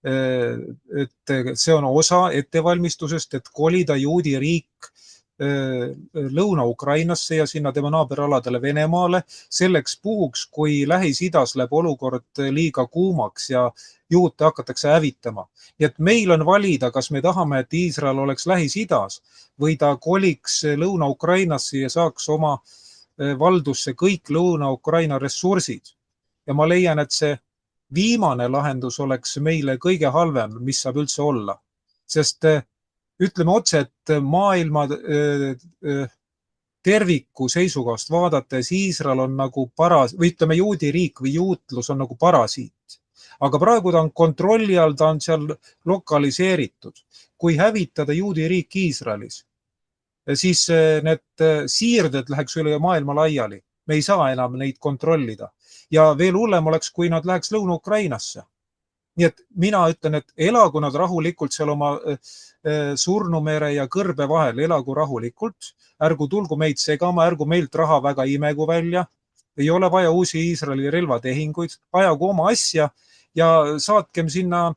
et see on osa ettevalmistusest, et kolida juudi riik Lõuna-Ukrainasse ja sinna tema naaberaladele Venemaale selleks puhuks, kui Lähis-Idas läheb olukord liiga kuumaks ja juute hakatakse hävitama. Nii et meil on valida, kas me tahame, et Iisrael oleks Lähis-Idas või ta koliks Lõuna-Ukrainasse ja saaks oma valdusse kõik Lõuna-Ukraina ressursid. Ja ma leian, et see viimane lahendus oleks meile kõige halvem, mis saab üldse olla. Sest ütleme otse, et maailma terviku seisukohast vaadates Iisrael on nagu või ütleme juudi riik või juutlus on nagu parasiit. Aga praegu ta on kontrolli all, ta on seal lokaliseeritud. Kui hävitada juudi riik Iisraelis, siis need siirded läheks üle maailma laiali. Me ei saa enam neid kontrollida. Ja veel hullem oleks, kui nad läheks Lõuna-Ukrainasse. Nii et mina ütlen, et elagu nad rahulikult seal oma Surnumere ja Kõrbe vahel, elagu rahulikult, ärgu tulgu meid segama, ärgu meilt raha väga imegu välja, ei ole vaja uusi Iisraeli relvatehinguid, ajagu oma asja ja saatkem sinna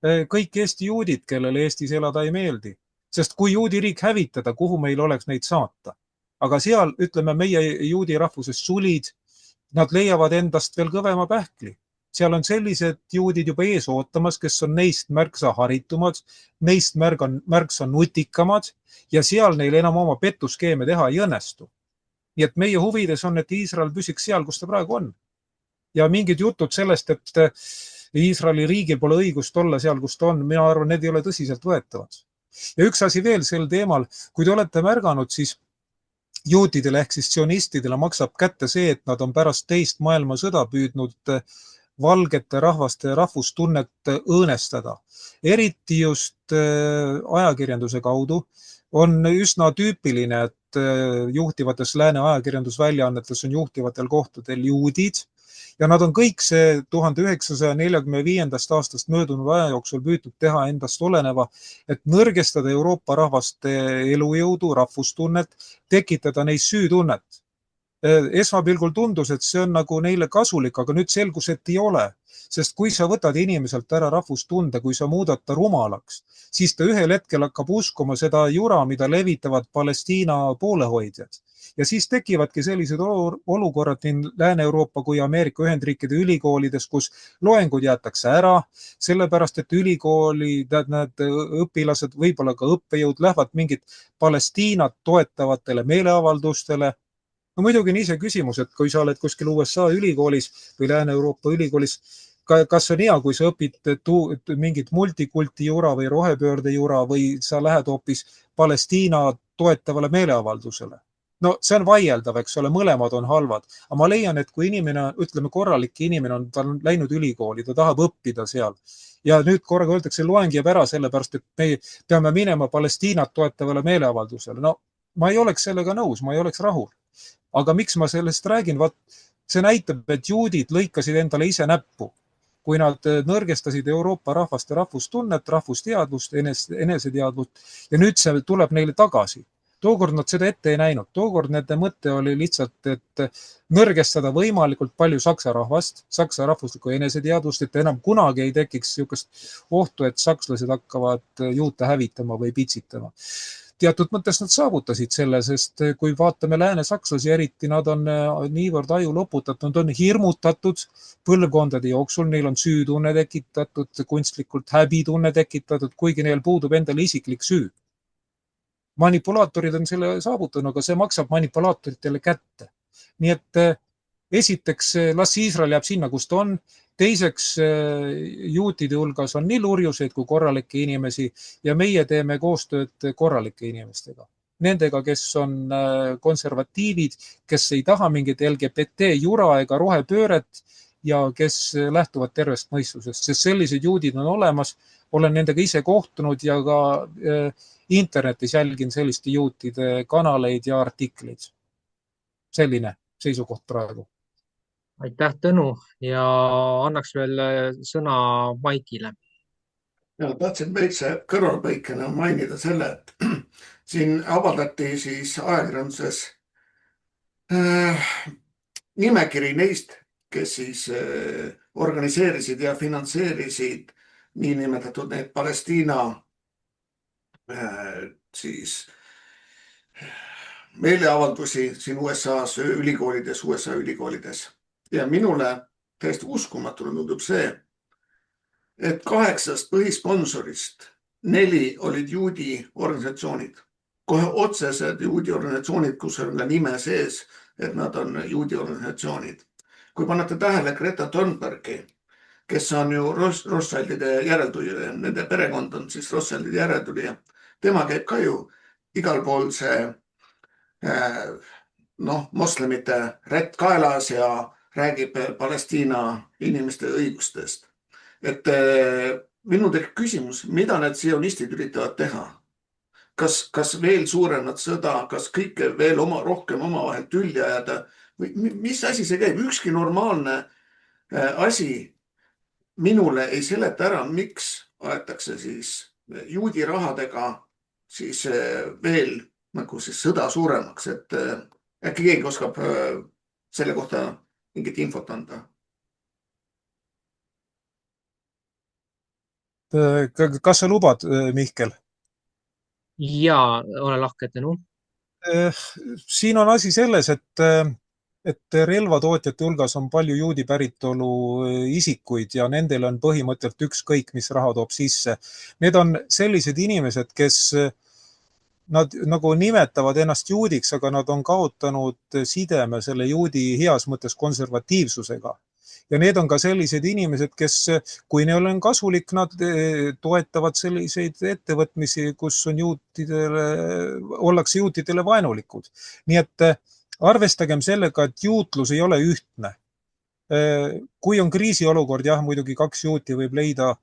kõik Eesti juudid, kellele Eestis elada ei meeldi. Sest kui juudi riik hävitada, kuhu meil oleks neid saata? Aga seal, ütleme, meie juudi rahvusest sulid, nad leiavad endast veel kõvema pähkli. Seal on sellised juudid juba ees ootamas, kes on neist märksa haritumad, neist märksa nutikamad ja seal neil enam oma pettuskeeme teha ei õnnestu. Nii et meie huvides on, et Iisrael püsiks seal, kus ta praegu on. Ja mingid jutud sellest, et Iisraeli riigil pole õigust olla seal, kus ta on, mina arvan, need ei ole tõsiselt võetavad. Ja üks asi veel sel teemal, kui te olete märganud, siis juutidele ehk siis sionistidele maksab kätte see, et nad on pärast teist maailmasõda püüdnud valgete rahvaste rahvustunnet õõnestada. Eriti just ajakirjanduse kaudu on üsna tüüpiline, et juhtivates lääne ajakirjandusväljaannetes on juhtivatel kohtadel juudid ja nad on kõik see 1945. aastast möödunud aja jooksul püütud teha endast oleneva, et nõrgestada Euroopa rahvaste elujõudu, rahvustunnet, tekitada neis süütunnet. Esmapilgul tundus, et see on nagu neile kasulik, aga nüüd selgus, et ei ole. Sest kui sa võtad inimeselt ära rahvustunde, kui sa muudad ta rumalaks, siis ta ühel hetkel hakkab uskuma seda jura, mida levitavad Palestiina poolehoidjad. Ja siis tekivadki sellised olukorrad nii Lääne-Euroopa kui Ameerika Ühendriikide ülikoolides, kus loengud jäetakse ära, sellepärast et ülikooli need õpilased, võib-olla ka õppejõud lähevad mingit Palestiinat toetavatele meeleavaldustele. No muidugi on ise küsimus, et kui sa oled kuskil USA ülikoolis või Lääne-Euroopa ülikoolis, kas on hea, kui sa õpid mingit multikulti jura või rohepöörde jura või sa lähed hoopis Palestiina toetavale meeleavaldusele? No see on vaieldav, eks ole, mõlemad on halvad. Aga ma leian, et kui inimene, ütleme korralik inimene on, ta on läinud ülikooli, ta tahab õppida seal. Ja nüüd korraga öeldakse, loeng jääb ära sellepärast, et me peame minema Palestiinat toetavale meeleavaldusele. No ma ei oleks sellega nõus, ma ei oleks rahul. Aga miks ma sellest räägin? See näitab, et juudid lõikasid endale ise näppu, kui nad nõrgestasid Euroopa rahvaste rahvustunnet, rahvusteadvust, eneseteadvust ja nüüd see tuleb neile tagasi. Tookord nad seda ette ei näinud. Tookord nende mõte oli lihtsalt, et nõrgestada võimalikult palju saksa rahvast, saksa rahvuslikku eneseteadvust, et enam kunagi ei tekiks niisugust ohtu, et sakslased hakkavad juute hävitama või pitsitama. Teatud mõttes nad saavutasid selle, sest kui vaatame lääne-sakslasi eriti, nad on niivõrd aju loputatud, nad on hirmutatud põlvkondade jooksul, neil on süütunne tekitatud, kunstlikult häbitunne tekitatud, kuigi neil puudub endale isiklik süü. Manipulaatorid on selle saavutanud, aga see maksab manipulaatoritele kätte. Nii et esiteks las Iisrael jääb sinna, kus ta on. Teiseks juutide hulgas on nii lurjuseid kui korralikke inimesi ja meie teeme koostööd korralike inimestega. Nendega, kes on konservatiivid, kes ei taha mingit LGBT jura ega rohepööret ja kes lähtuvad tervest mõistusest, sest sellised juudid on olemas. Olen nendega ise kohtunud ja ka internetis jälgin selliste juutide kanaleid ja artikleid. Selline seisukoht praegu. Aitäh, Tõnu, ja annaks veel sõna Maikile. Ja tahtsin väikse kõrvalpõikena mainida selle, et siin avaldati siis ajakirjanduses nimekiri neist, kes siis organiseerisid ja finantseerisid niinimetatud need Palestiina siis meeleavaldusi siin USA ülikoolides. Ja minule täiesti uskumatuna tundub see, et 8 põhisponsorist 4 olid juudi organisatsioonid. Kohe otsesed juudi organisatsioonid, kus on ka nime sees, et nad on juudi organisatsioonid. Kui panete tähele Greta Thunbergi, kes on ju Rothschildide järeltulija, nende perekond on siis Rothschildide järeltulija. Tema käib ka ju igal pool see moslemite rätt kaelas ja räägib Palestiina inimeste õigustest. Et minu tekib küsimus, mida need sionistid üritavad teha? Kas veel suuremat sõda, kas kõike veel rohkem omavahel tülli ajada? Või mis asi see käib? Ükski normaalne asi minule ei seleta ära, miks aetakse siis juudi rahadega siis veel nagu siis sõda suuremaks, et äkki keegi oskab selle kohta mingit infot anda? Kas sa lubad, Mihkel? Jaa, ole lahke, Tõnu. Siin on asi selles, et relvatootjate hulgas on palju juudi päritolu isikuid ja nendel on põhimõtteliselt ükskõik, mis raha toob sisse. Need on sellised inimesed, kes nad nagu nimetavad ennast juudiks, aga nad on kaotanud sideme selle juudi heas mõttes konservatiivsusega. Ja need on ka sellised inimesed, kes, kui neil on kasulik, nad toetavad selliseid ettevõtmisi, kus on ollakse juutidele vaenulikud. Nii et arvestagem sellega, et juutlus ei ole ühtne. Kui on kriisiolukord, jah, muidugi 2 juuti võib leida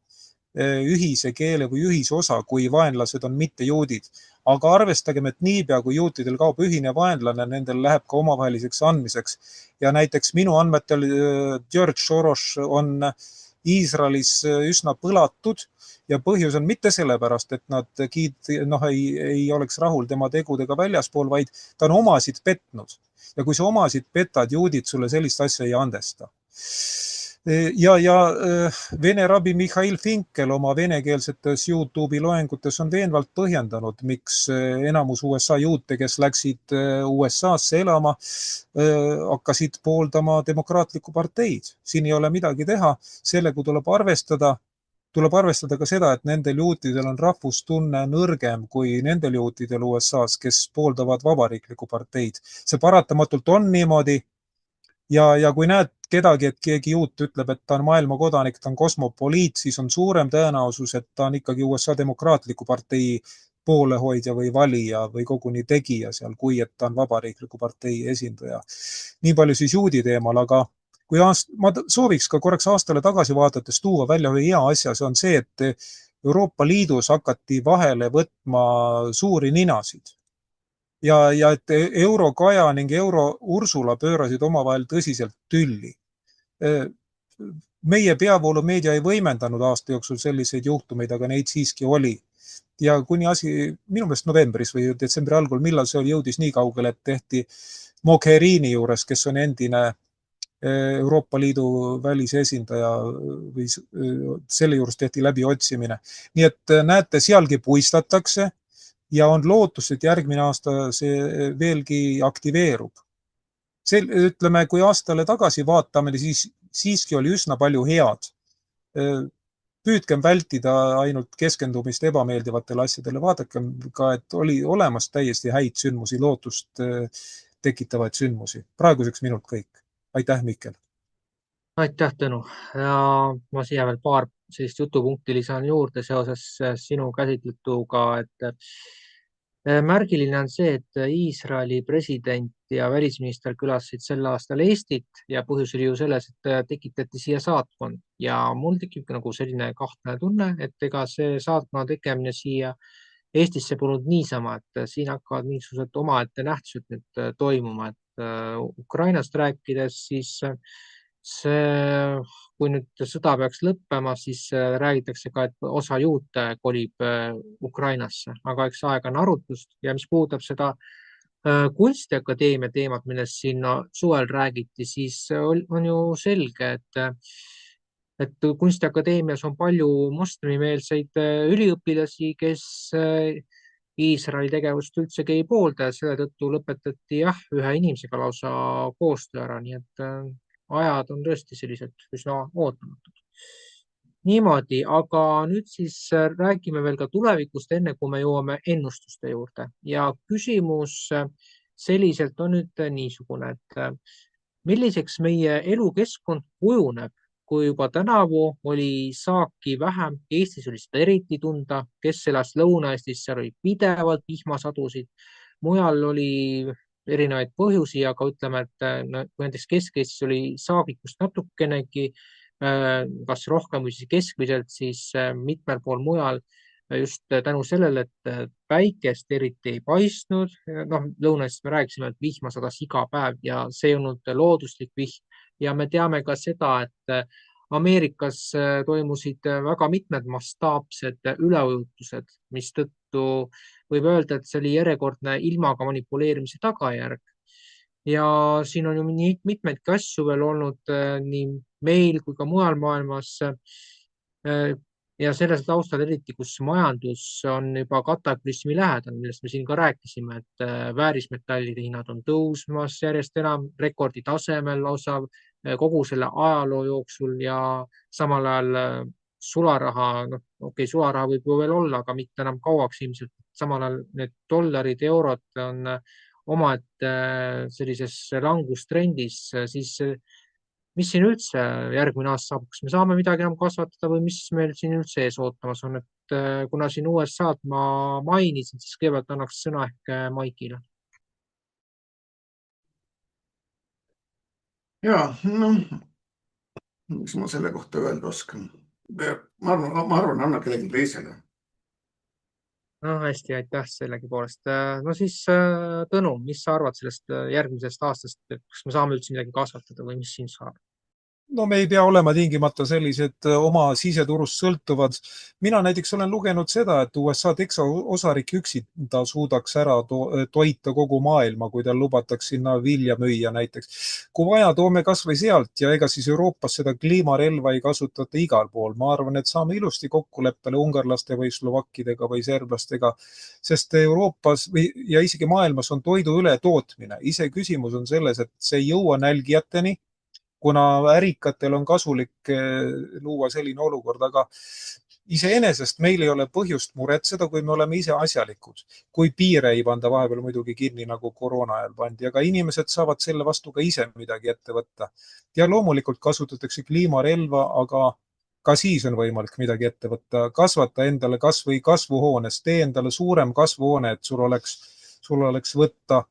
ühise keele või ühisosa, kui vaenlased on mitte juudid. Aga arvestagem, et niipea, kui juutidel kaob ühine vaenlane, nendel läheb ka omavaheliseks andmiseks. Ja näiteks minu andmetel George Soros on Iisraelis üsna põlatud ja põhjus on mitte sellepärast, et nad ei oleks rahul tema tegudega väljaspool, vaid ta on omasid petnud. Ja kui sa omasid petad, juudid sulle sellist asja ei andesta. Ja Vene rabbi Mihhail Finkel oma venekeelsetes YouTube'i loengutes on veenvalt põhjendanud, miks enamus USA juute, kes läksid USA-sse elama, hakkasid pooldama demokraatlikku parteid. Siin ei ole midagi teha, sellega tuleb arvestada ka seda, et nendel juutidel on rahvustunne nõrgem kui nendel juutidel USA-s, kes pooldavad vabariiklikku parteid. See paratamatult on niimoodi. Ja kui näed kedagi, et keegi juut ütleb, et ta on maailma kodanik, ta on kosmopoliit, siis on suurem tõenäosus, et ta on ikkagi USA demokraatliku partei poolehoidja või valija või koguni tegija seal, kui et ta on vabariikliku partei esindaja. Nii palju siis juudi teemal, aga kui ma sooviks ka korraks aastale tagasi vaadates tuua välja ühe hea asja, see on see, et Euroopa Liidus hakati vahele võtma suuri ninasid. Ja et Eurokaja ning Ursula pöörasid omavahel tõsiselt tülli. Meie peavoolumeedia ei võimendanud aasta jooksul selliseid juhtumeid, aga neid siiski oli. Ja kuni asi, minu meelest novembris või detsembri algul, millal see jõudis nii kaugele, et tehti Mogherini juures, kes on endine Euroopa Liidu välisesindaja või selle juures tehti läbiotsimine. Nii et näete, sealgi puistatakse ja on lootus, et järgmine aasta see veelgi aktiveerub. Ütleme, kui aastale tagasi vaatame, siis siiski oli üsna palju head. Püüdkem vältida ainult keskendumist ebameeldivatele asjadele. Vaadakem ka, et oli olemas täiesti häid sündmusi, lootust tekitavaid sündmusi. Praeguseks minult kõik. Aitäh, Mihkel! Aitäh, Tõnu! Ja ma siia veel paar sellist jutupunkti lisan juurde seoses sinu käsitletuga, et märgiline on see, et Iisraeli president ja välisminister külastasid sel aastal Eestit ja põhjus oli ju selles, et tekitati siia saatkond ja mul tekib nagu selline kahtlane tunne, et ega see saatkonna tegemine siia Eestisse polnud niisama, et siin hakkavad mingisugused omaette nähtused nüüd toimuma, et Ukrainast rääkides, siis kui nüüd sõda peaks lõppema, siis räägitakse ka, et osa juute kolib Ukrainasse, aga eks aega on arutlust ja mis puudutab seda kunstiakadeemia teemat, millest siin suvel räägiti, siis on ju selge, et et kunstiakadeemias on palju moslemimeelseid üliõpilasi, kes Iisraeli tegevust üldsegi ei poolda ja selle tõttu lõpetati jah, ühe inimesega lausa koostöö ära, nii et ajad on tõesti sellised üsna ootamatud. Niimoodi, aga nüüd siis räägime veel ka tulevikust, enne kui me jõuame ennustuste juurde ja küsimus selliselt on nüüd niisugune, et milliseks meie elukeskkond kujuneb, kui juba tänavu oli saaki vähem, Eestis oli seda eriti tunda, kes elas Lõuna-Eestis, seal oli pidevalt vihmasadusid, mujal oli erinevaid põhjusi, aga ütleme, et kui näiteks Kesk-Eestis oli saagikust natukenegi, kas rohkem või siis keskmiselt, siis mitmel pool mujal just tänu sellele, et päikest eriti ei paistnud. Lõunas me rääkisime, et vihma sadas iga päev ja see ei olnud looduslik vihm. Ja me teame ka seda, et Ameerikas toimusid väga mitmed mastaapsed üleujutused, mistõttu võib öelda, et see oli järjekordne ilmaga manipuleerimise tagajärg. Ja siin on ju mitmeidki asju veel olnud nii meil kui ka mujal maailmas. Ja selles taustal eriti, kus majandus on juba kataklüsmi lähedal, millest me siin ka rääkisime, et väärismetallide hinnad on tõusmas järjest enam rekorditasemel lausa kogu selle ajaloo jooksul ja samal ajal sularaha, sularaha võib ju veel olla, aga mitte enam kauaks ilmselt. Samal ajal need dollarid, eurod on omaette sellises langustrendis, siis mis siin üldse järgmine aasta saab, kas me saame midagi enam kasvatada või mis meil siin üldse ees ootamas on, et kuna siin USA-d ma mainisin, siis kõigepealt annaks sõna ehk Maikile. Ja, mis ma selle kohta öelda oskan? Ma arvan, anna kellegi teisele. No hästi, aitäh sellegipoolest. No siis Tõnu, mis sa arvad sellest järgmisest aastast, et kas me saame üldse midagi kasvatada või mis siin saab? No me ei pea olema tingimata sellised oma siseturust sõltuvad. Mina näiteks olen lugenud seda, et USA Texase osarik üksinda suudaks ära toita kogu maailma, kui tal lubataks sinna vilja müüa näiteks. Kui vaja, toome kas või sealt ja ega siis Euroopas seda kliimarelva ei kasutata igal pool. Ma arvan, et saame ilusti kokkuleppele ungarlaste või slovakkidega või serblastega, sest Euroopas ja isegi maailmas on toidu ületootmine. Ise küsimus on selles, et see ei jõua nälgijateni, kuna ärikatel on kasulik luua selline olukord, aga iseenesest meil ei ole põhjust muretseda, kui me oleme ise asjalikud. Kui piire ei panda vahepeal muidugi kinni, nagu koroona ajal pandi, aga inimesed saavad selle vastu ka ise midagi ette võtta. Ja loomulikult kasutatakse kliimarelva, aga ka siis on võimalik midagi ette võtta. Kasvata endale kas või kasvuhoones, tee endale suurem kasvuhoone, et sul oleks võtta.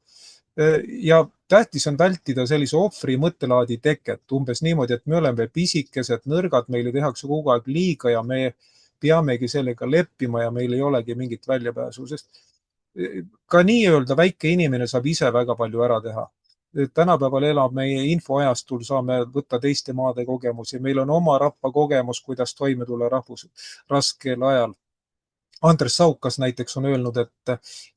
Ja tähtis on vältida sellise ohvri mõttelaadi teket, umbes niimoodi, et me oleme pisikesed, nõrgad, meile tehakse kogu aeg liiga ja me peamegi sellega leppima ja meil ei olegi mingit väljapääsu, sest ka nii-öelda väike inimene saab ise väga palju ära teha. Tänapäeval elab meie infoajastul, saame võtta teiste maade kogemusi, meil on oma rahva kogemus, kuidas toime tulla raskel ajal. Andres Saukas näiteks on öelnud, et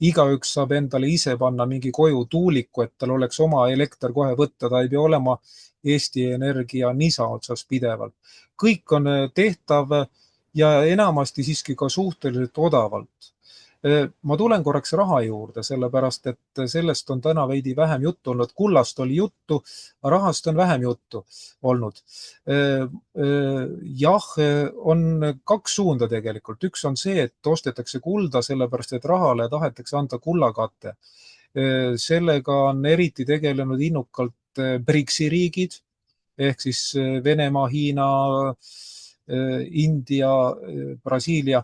igaüks saab endale ise panna mingi koju tuuliku, et tal oleks oma elekter kohe võtta, ta ei pea olema Eesti Energia nisa otsas pidevalt. Kõik on tehtav ja enamasti siiski ka suhteliselt odavalt. Ma tulen korraks raha juurde, sellepärast et sellest on täna veidi vähem juttu olnud. Kullast oli juttu, rahast on vähem juttu olnud. Jah, on kaks suunda tegelikult. Üks on see, et ostetakse kulda, sellepärast et rahale tahetakse anda kullakate. Sellega on eriti tegelenud innukalt BRICS-i riigid, ehk siis Venemaa, Hiina, India, Brasiilia.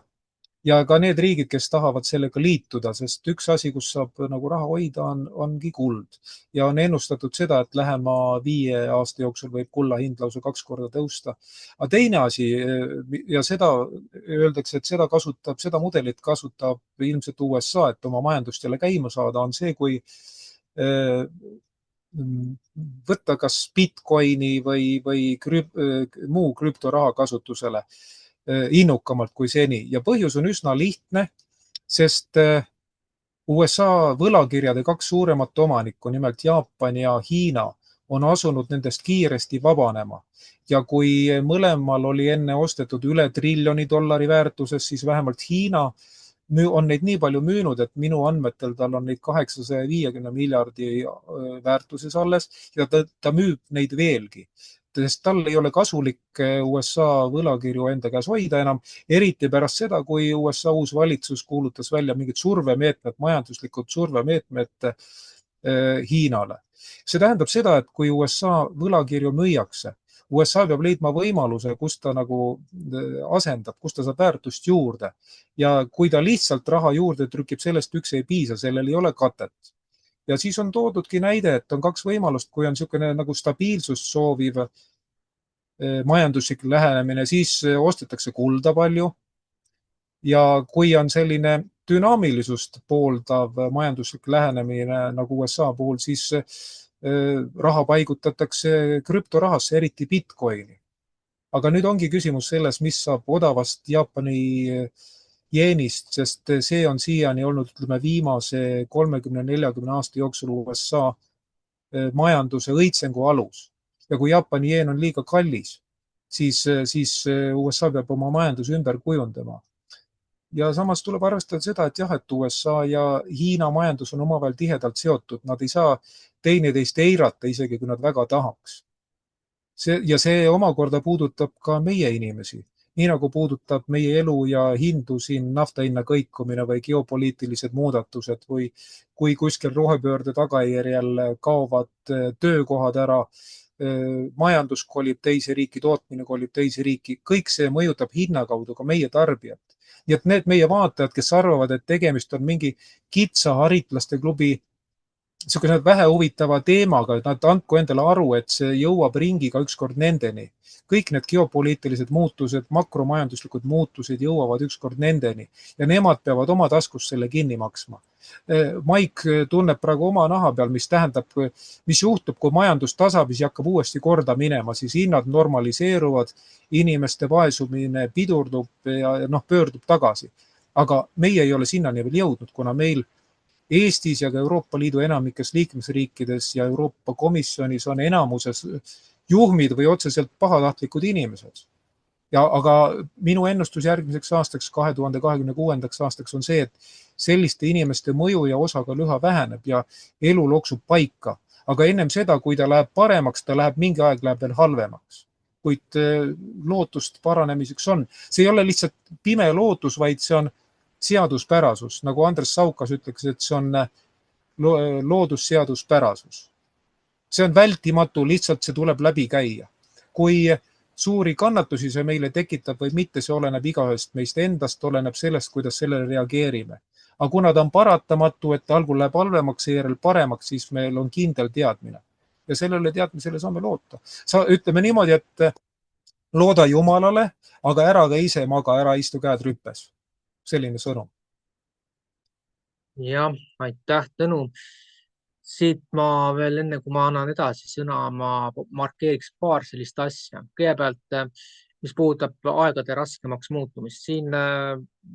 Ja ka need riigid, kes tahavad sellega liituda, sest üks asi, kus saab nagu raha hoida, ongi kuld. Ja on ennustatud seda, et lähema 5 aasta jooksul võib kulla hind lausa 2 korda tõusta. Aga teine asi, ja seda öeldakse, et seda mudelit kasutab ilmselt USA, et oma majandust jälle käima saada, on see, kui võtta kas Bitcoini või muu krüptoraha kasutusele innukamalt kui seni. Ja põhjus on üsna lihtne, sest USA võlakirjade 2 suuremat omanikku, nimelt Jaapan ja Hiina, on asunud nendest kiiresti vabanema. Ja kui mõlemal oli enne ostetud üle $1 triljoni väärtuses, siis vähemalt Hiina on neid nii palju müünud, et minu andmetel tal on neid 850 miljardi väärtuses alles ja ta müüb neid veelgi. Sest tal ei ole kasulik USA võlakirju enda käes hoida enam, eriti pärast seda, kui USA uus valitsus kuulutas välja mingid survemeetmed, majanduslikud survemeetmed Hiinale. See tähendab seda, et kui USA võlakirju müüakse, USA peab leidma võimaluse, kus ta nagu asendab, kus ta saab väärtust juurde. Ja kui ta lihtsalt raha juurde trükib, sellest üks ei piisa, sellel ei ole katet. Ja siis on toodudki näide, et on 2 võimalust, kui on niisugune nagu stabiilsust sooviv majanduslik lähenemine, siis ostetakse kulda palju. Ja kui on selline dünaamilisust pooldav majanduslik lähenemine nagu USA puhul, siis raha paigutatakse krüptorahasse, eriti Bitcoini. Aga nüüd ongi küsimus selles, mis saab odavast Jaapani jeenist, sest see on siiani olnud, ütleme, viimase 30-40 aasta jooksul USA majanduse õitsengu alus. Ja kui Jaapani jeen on liiga kallis, siis USA peab oma majanduse ümber kujundama. Ja samas tuleb arvestada seda, et jah, et USA ja Hiina majandus on omavahel tihedalt seotud. Nad ei saa teineteist eirata, isegi kui nad väga tahaks. Ja see omakorda puudutab ka meie inimesi. Nii nagu puudutab meie elu ja hindu siin naftahinna kõikumine või geopoliitilised muudatused või kui kuskil rohepöörde tagajärjel kaovad töökohad ära, majandus kolib teise riiki, tootmine kolib teise riiki. Kõik see mõjutab hinna kaudu ka meie tarbijat. Nii et need meie vaatajad, kes arvavad, et tegemist on mingi kitsa haritlaste klubi niisugune vähe huvitava teemaga, et nad andku endale aru, et see jõuab ringiga ükskord nendeni. Kõik need geopoliitilised muutused, makromajanduslikud muutused jõuavad ükskord nendeni ja nemad peavad oma taskust selle kinni maksma. Mike tunneb praegu oma naha peal, mis tähendab, mis juhtub, kui majandus tasapisi hakkab uuesti korda minema, siis hinnad normaliseeruvad, inimeste vaesumine pidurdub ja pöördub tagasi. Aga meie ei ole sinnani veel jõudnud, kuna meil Eestis ja ka Euroopa Liidu enamikes liikmesriikides ja Euroopa Komisjonis on enamuses juhmid või otseselt pahatahtlikud inimesed. Aga minu ennustus järgmiseks aastaks, 2026. aastaks on see, et selliste inimeste mõju ja osakaal üha väheneb ja elu loksub paika. Aga ennem seda, kui ta läheb paremaks, ta läheb mingi aeg läheb veel halvemaks. Kuid lootust paranemiseks on. See ei ole lihtsalt pime lootus, vaid see on seaduspärasus, nagu Andres Saukas ütleks, et see on loodusseaduspärasus. See on vältimatu, lihtsalt see tuleb läbi käia. Kui suuri kannatusi see meile tekitab või mitte, see oleneb igaühest meist endast, oleneb sellest, kuidas sellele reageerime. Aga kuna ta on paratamatu, et algul läheb halvemaks, seejärel paremaks, siis meil on kindel teadmine. Ja sellele teadmisele saame loota. Ütleme niimoodi, et looda Jumalale, aga ära ka ise maga, ära istu käed rüppes. Selline sõnum. Jah, aitäh, Tõnu. Siit ma veel enne, kui ma annan edasi sõna, ma markeeriks paar sellist asja. Kõigepealt, mis puudutab aegade raskemaks muutumist. Siin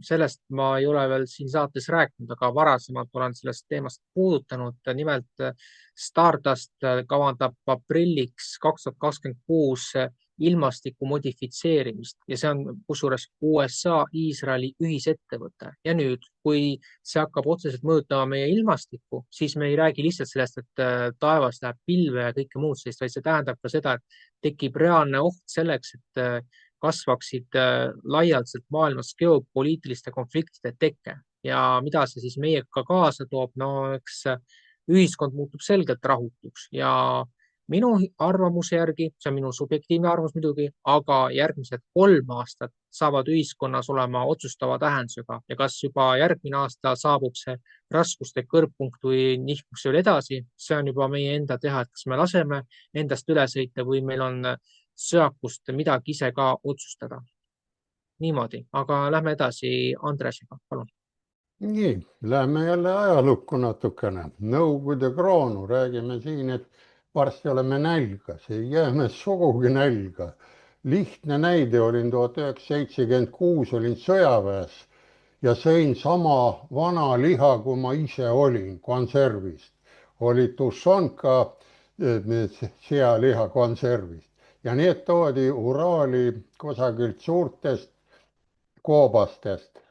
sellest ma ei ole veel siin saates rääkinud, aga varasemalt olen sellest teemast puudutanud. Nimelt Stardust kavandab aprilliks 2026 ilmastiku modifitseerimist ja see on kusjuures USA, Iisraeli ühisettevõte. Ja nüüd, kui see hakkab otseselt mõjutama meie ilmastikku, siis me ei räägi lihtsalt sellest, et taevas läheb pilve ja kõike muud sellist, vaid see tähendab ka seda, et tekib reaalne oht selleks, et kasvaksid laialdaselt maailmas geopoliitiliste konfliktide teke. Ja mida see siis meiega kaasa toob? No eks ühiskond muutub selgelt rahutuks ja minu arvamuse järgi, see on minu subjektiivne arvamus muidugi, aga järgmised 3 aastat saavad ühiskonnas olema otsustava tähendusega ja kas juba järgmine aasta saabub see raskuste kõrgpunkt või nihkub see veel edasi, see on juba meie enda teha, et kas me laseme endast üle sõita või meil on söakust midagi ise ka otsustada. Niimoodi, aga lähme edasi Andresiga, palun. Nii, lähme jälle ajalukku natukene. Nõukogude kroonu räägime siin, et varsti oleme nälgas, ei jääme sugugi nälga. Lihtne näide, olin 1976, olin sõjaväes ja sõin sama vana liha, kui ma ise olin konservist. Oli tušonka sealiha konservist ja need toodi Uraali kusagilt suurtest koobastest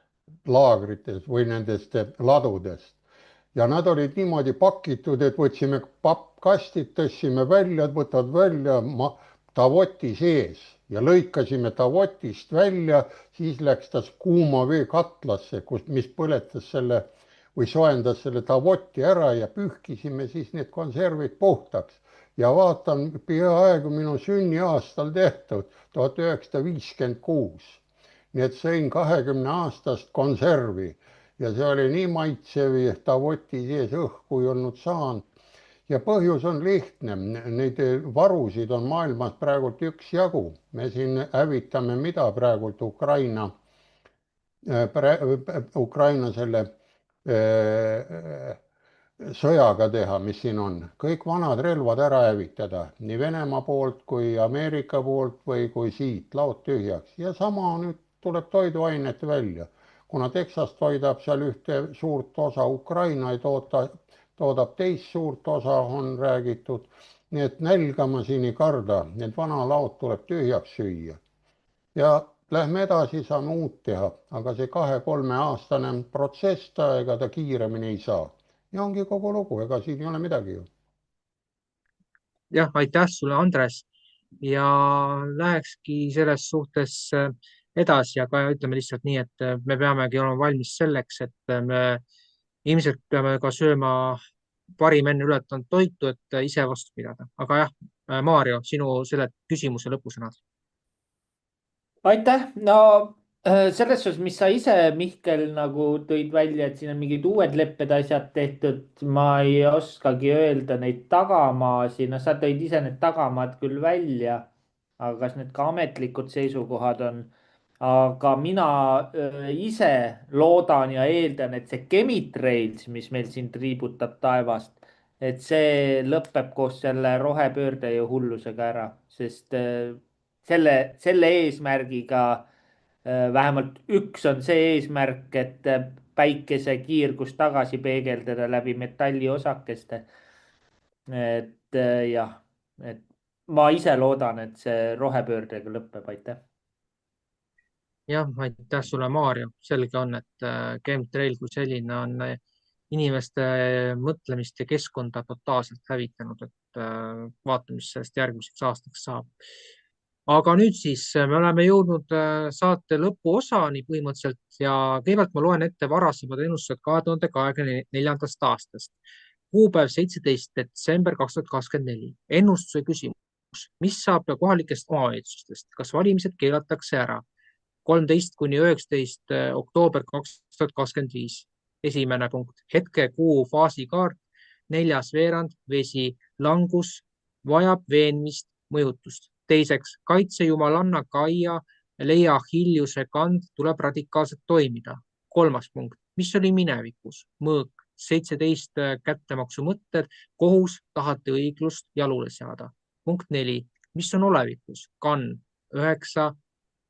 laagritest või nendest ladudest. Ja nad olid niimoodi pakitud, et võtsime pappkastid, tõstsime välja, võtad välja tavoti sees ja lõikasime tavotist välja, siis läks ta kuuma vee katlasse, mis põletas selle või soojendas selle tavoti ära ja pühkisime siis need konservid puhtaks. Ja vaatan, peaaegu minu sünniaastal tehtud, 1956. Nii et sõin 20-aastast konservi ja see oli nii maitsev, tavoti sees õhku ei olnud saanud. Ja põhjus on lihtne, neid varusid on maailmas praegult üksjagu. Me siin hävitame mida praegult Ukraina selle sõjaga teha, mis siin on. Kõik vanad relvad ära hävitada, nii Venemaa poolt kui Ameerika poolt või kui siit, laod tühjaks. Ja sama nüüd tuleb toiduainet välja. Kuna Texas toidab seal ühte suurt osa, Ukraina ei toodab teist suurt osa, on räägitud. Nii et nälga ma siin ei karda, need vana laod tuleb tühjaks süüa. Ja lähme edasi, saame uut teha, aga see 2-3 aastane protsess, ega ta kiiremini ei saa. Ja ongi kogu lugu, ega siin ei ole midagi ju. Jah, aitäh sulle, Andres. Ja lähekski selles suhtes edasi, aga ütleme lihtsalt nii, et me peamegi olema valmis selleks, et me ilmselt peame ka sööma parim enne ületanud toitu, et ise vastu pidada. Aga jah, Maarjo, sinu selle küsimuse lõpusõnad. Aitäh, no selles suhtes, mis sa ise, Mihkel, nagu tõid välja, et siin on mingid uued lepped asjad tehtud, ma ei oskagi öelda neid tagamaasi, no sa tõid ise need tagamaad küll välja, aga kas need ka ametlikud seisukohad on? Aga mina ise loodan ja eeldan, et see chemitrails, mis meil siin triibutab taevast, et see lõpeb koos selle rohepöörde ja hullusega ära, sest selle eesmärgiga vähemalt üks on see eesmärk, et päikese kiirgust tagasi peegeldada läbi metalliosakeste. Et jah, et ma ise loodan, et see rohepöördega lõpeb, aitäh. Jah, aitäh sulle, Maarjo. Selge on, et chemtrail kui selline on inimeste mõtlemist ja keskkonda totaalselt hävitanud, et vaatame, mis sellest järgmiseks aastaks saab. Aga nüüd siis me oleme jõudnud saate lõpuosani põhimõtteliselt ja kõigepealt ma loen ette varasemad ennustused 2024. aastast. Kuupäev 17. detsember 2024. Ennustuse küsimus. Mis saab kohalikest omavalitsustest? Kas valimised keelatakse ära? 13–19 oktoober 2025. Esimene punkt. Hetke kuu faasikaart. 4. veerand. Vesi. Langus. Vajab veenmist. Mõjutust. Teiseks. Kaitsejumalanna Kaia Leia Hiljuse kand tuleb radikaalselt toimida. 3. punkt. Mis oli minevikus? Mõõk. 17 kättemaksu mõtted. Kohus. Tahate õiglust jalule seada. Punkt 4. Mis on olevikus? Kann. 9.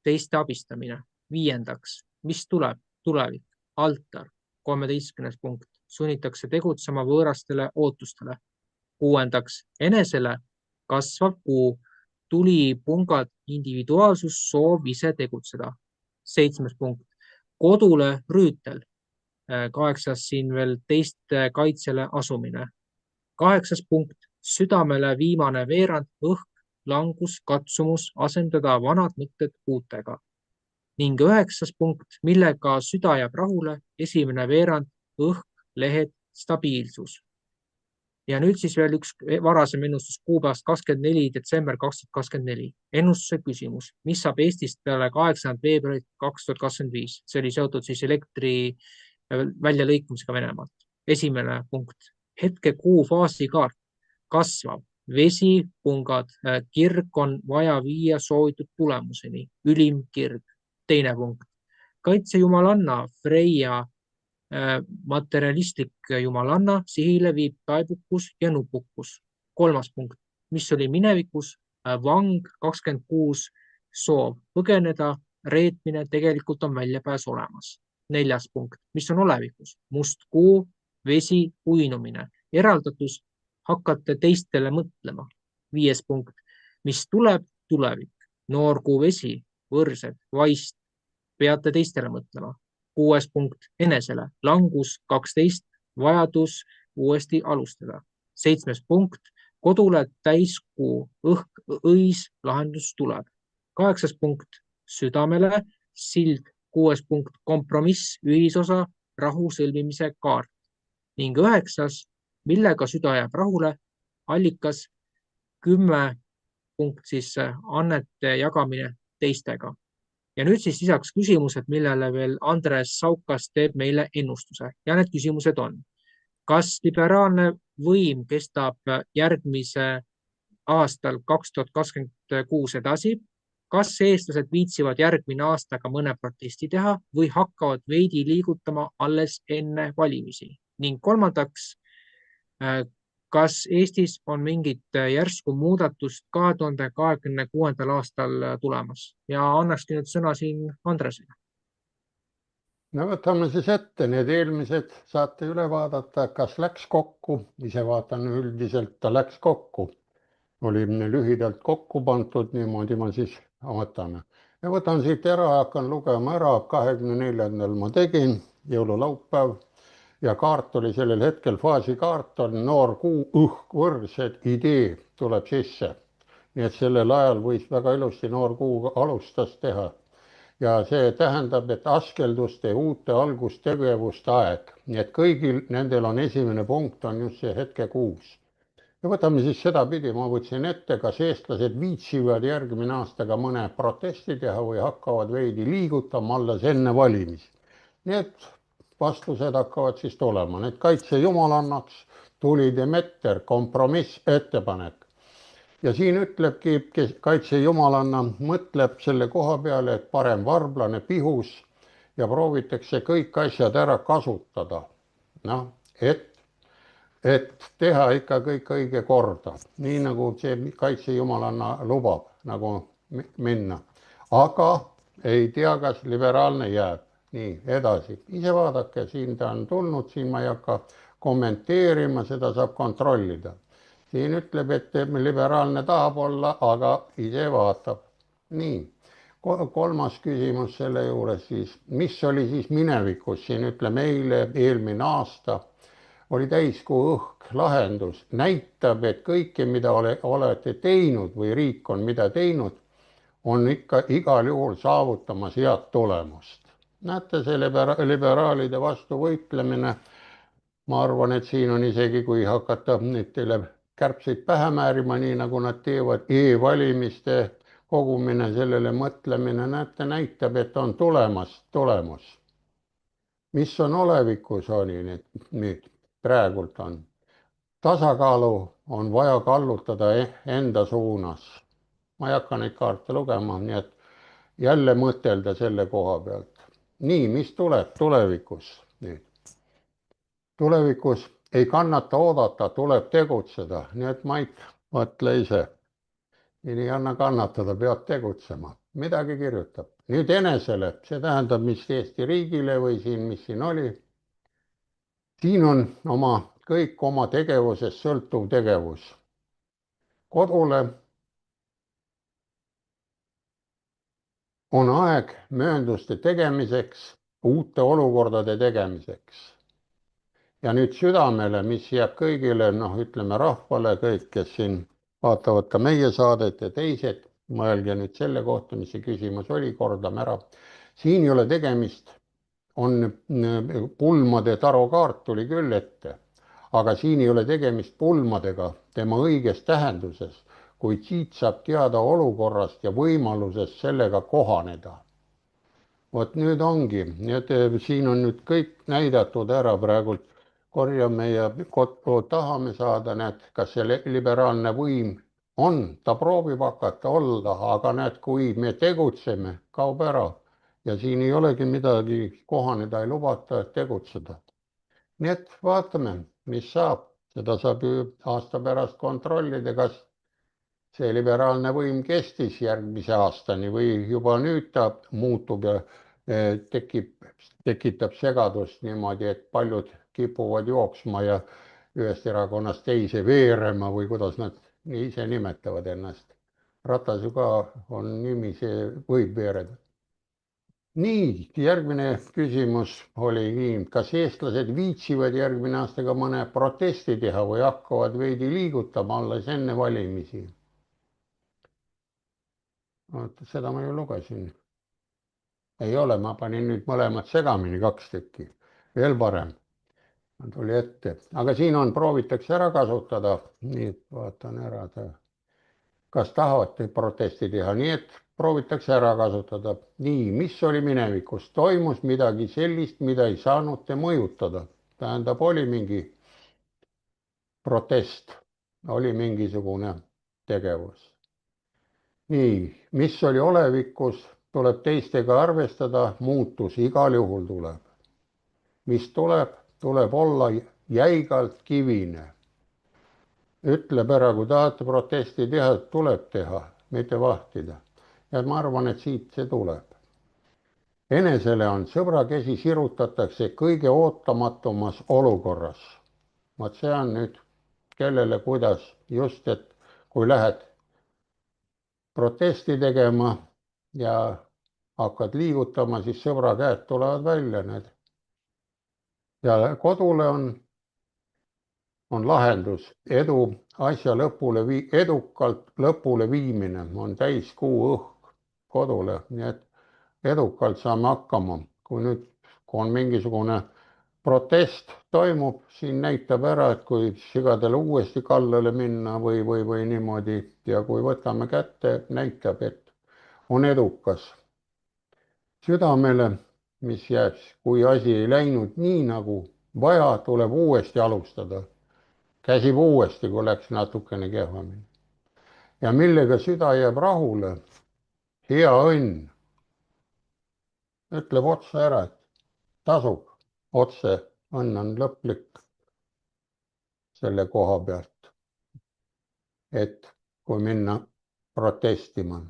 Teiste abistamine. 5. Mis tuleb? Tulevik. Altar. 13. punkt. Sunnitakse tegutsema võõrastele ootustele. 6. Enesele kasvav kuu. Tuli pungad, individuaalsus, soov ise tegutseda. 7. punkt. Kodule rüütel. 8. siin veel teiste kaitsele asumine. 8. punkt. Südamele viimane veerand, õhk, langus, katsumus asendada vanad mõtted uutega. Ning 9. punkt, millega süda jääb rahule, esimene veerand, õhk, lehed, stabiilsus. Ja nüüd siis veel üks varasem ennustus kuupäevast 24. detsember 2024. Ennustuse küsimus, mis saab Eestist peale 8. veebruarit 2025? See oli seotud siis elektri väljalõikumisega Venemaalt. Esimene punkt, hetke kuu faasikaart, kasvav. Vesi, pungad, kirg on vaja viia soovitud tulemuseni, ülim kirg. Teine punkt, kaitsejumalanna Freia materialistlik jumalanna sihile viib taibukus ja nupukus. 3. punkt, mis oli minevikus, vang 26 soov põgeneda, reetmine, tegelikult on väljapääs olemas. 4. punkt, mis on olevikus, must kuu, vesi, uinumine, eraldatus, hakkate teistele mõtlema. 5. punkt, mis tuleb, tulevik, noor kuu vesi, võrsed, vaist, peate teistele mõtlema. 6. punkt, enesele, langus, 12, vajadus uuesti alustada. 7. punkt, kodule täiskuu, õhk, õis, lahendus tuleb. 8. punkt, südamele, sild. 6. punkt, kompromiss, ühisosa, rahu sõlmimise kaart. Ning 9. millega süda jääb rahule, allikas. 10. punkt siis annete jagamine teistega. Ja nüüd siis lisaks küsimused, millele veel Andres Saukas teeb meile ennustuse. Ja need küsimused on, kas liberaalne võim kestab järgmise aastal 2026 edasi? Kas eestlased viitsivad järgmine aasta ka mõne protesti teha või hakkavad veidi liigutama alles enne valimisi? Ning 3. kas Eestis on mingit järsku muudatust 2026. aastal tulemas? Ja annakski nüüd sõna siin Andresele. No võtame siis ette, need eelmised saate üle vaadata, kas läks kokku, ise vaatan üldiselt, ta läks kokku. Oli lühidalt kokku pandud, niimoodi ma siis võtame. Ja võtan siit ära, hakkan lugema ära, 24. ma tegin, jõululaupäev ja kaart oli sellel hetkel, faasikaart on noor kuu, õhk, võrsed, idee tuleb sisse. Nii et sellel ajal võis väga ilusti noor kuu alustas teha. Ja see tähendab, et askelduste ja uute algustegevuste aeg. Nii et kõigil nendel on esimene punkt, on just see hetkekuus. Ja võtame siis seda pidi, ma võtsin ette, kas eestlased viitsivad järgmine aastaga mõne protesti teha või hakkavad veidi liigutama alles enne valimisi. Nii et vastused hakkavad siis tulema. Need kaitse jumalannaks tuli Demeter, kompromiss ettepanek. Ja siin ütlebki, kaitse jumalanna mõtleb selle koha peale, et parem varblane pihus ja proovitakse kõik asjad ära kasutada. No, et teha ikka kõik õige korda, nii nagu see kaitse jumalanna lubab nagu minna. Aga ei tea, kas liberaalne jääb. Nii, edasi. Ise vaadake, siin ta on tulnud, siin ma ei hakka kommenteerima, seda saab kontrollida. Siin ütleb, et liberaalne tahab olla, aga ise vaatab. Nii, 3. küsimus selle juures siis, mis oli siis minevikus, siin ütleme eelmine aasta, oli täiskuu õhk, lahendus, näitab, et kõike, mida olete teinud või riik on mida teinud, on ikka igal juhul saavutamas head tulemust. Näete, see liberaalide vastu võitlemine, ma arvan, et siin on isegi, kui hakata teile kärbseid pähe määrima, nii nagu nad teevad, e-valimiste kogumine, sellele mõtlemine, näete, näitab, et on tulemus. Mis on olevikus oli nüüd? Praegult on. Tasakaalu on vaja kallutada enda suunas. Ma ei hakka neid kaarte lugema, nii et jälle mõtelda selle koha pealt. Nii, mis tuleb tulevikus? Nüüd. Tulevikus ei kannata oodata, tuleb tegutseda, nii et Mait, mõtle ise. Nii ei anna kannatada, peab tegutsema. Midagi kirjutab. Nüüd enesele, see tähendab, mis Eesti riigile või siin, mis siin oli. Siin on kõik oma tegevusest sõltuv tegevus. Kodule on aeg möönduste tegemiseks, uute olukordade tegemiseks. Ja nüüd südamele, mis jääb kõigile, ütleme rahvale, kõik, kes siin vaatavad ka meie saadet ja teised, mõelge nüüd selle kohta, mis see küsimus oli, kordame ära. Siin ei ole tegemist, on pulmade tarokaart tuli küll ette, aga siin ei ole tegemist pulmadega tema õiges tähenduses, kuid siit saab teada olukorrast ja võimalusest sellega kohaneda. Vot nüüd ongi, siin on nüüd kõik näidatud ära praegult, korjame ja tahame saada, kas see liberaalne võim on, ta proovib hakata olla, aga kui me tegutseme, kaob ära. Ja siin ei olegi midagi kohaneda, ei lubata tegutseda. Nii et vaatame, mis saab. Seda saab ju aasta pärast kontrollida, kas see liberaalne võim kestis järgmise aastani või juba nüüd ta muutub ja tekitab segadust niimoodi, et paljud kipuvad jooksma ja ühest erakonnast teise veerema või kuidas nad nii ise nimetavad ennast. Ratas ju ka on nimi, see võib veereda. Nii, järgmine küsimus oligi, kas eestlased viitsivad järgmine aasta ka mõne protesti teha või hakkavad veidi liigutama alles enne valimisi? Oota, seda ma ju lugesin. Ei ole, ma panin nüüd mõlemad segamini, 2 tükki. Veel parem. Tuli ette. Aga siin on, proovitakse ära kasutada. Nii, vaatan ära. Kas tahavad protesti teha? Nii et proovitakse ära kasutada. Nii, mis oli minevikus? Toimus midagi sellist, mida ei saanud te mõjutada. Tähendab, oli mingi protest, oli mingisugune tegevus. Nii, mis oli olevikus, tuleb teistega arvestada, muutus igal juhul tuleb. Mis tuleb, tuleb olla jäigalt kivine. Ütleb ära, kui tahate protesti teha, tuleb teha, mitte vahtida. Ja ma arvan, et siit see tuleb. Enesele on sõbra käsi sirutatakse kõige ootamatumas olukorras. Vaat see on nüüd kellele kuidas, just et kui lähed protesti tegema ja hakkad liigutama, siis sõbra käed tulevad välja need. Ja kodule on lahendus, asja edukalt lõpule viimine on täiskuu õhk kodule, nii et edukalt saame hakkama. Kui nüüd on mingisugune protest toimub, siin näitab ära, et kui sigadele uuesti kallale minna või niimoodi ja kui võtame kätte, näitab, et on edukas. Südamele, mis jääb, kui asi ei läinud nii nagu vaja, tuleb uuesti alustada. Käsib uuesti, kui läks natukene kehvemini. Ja millega süda jääb rahule, hea õnn, ütleb otse ära, et tasub otse, õnn on lõplik selle koha pealt, et kui minna protestima.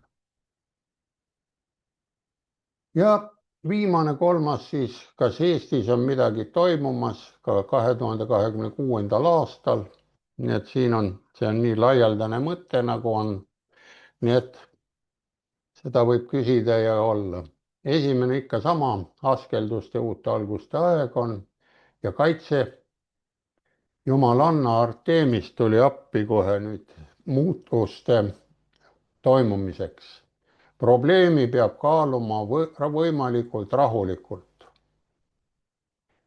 Ja viimane 3. siis, kas Eestis on midagi toimumas ka 2026. aastal, nii et see on nii laialdane mõte, nagu on, nii et seda võib küsida ja olla. Esimene ikka sama, askelduste uute alguste aeg on ja kaitse jumalanna Artemis tuli appi kohe nüüd muutuste toimumiseks. Probleemi peab kaaluma võimalikult rahulikult.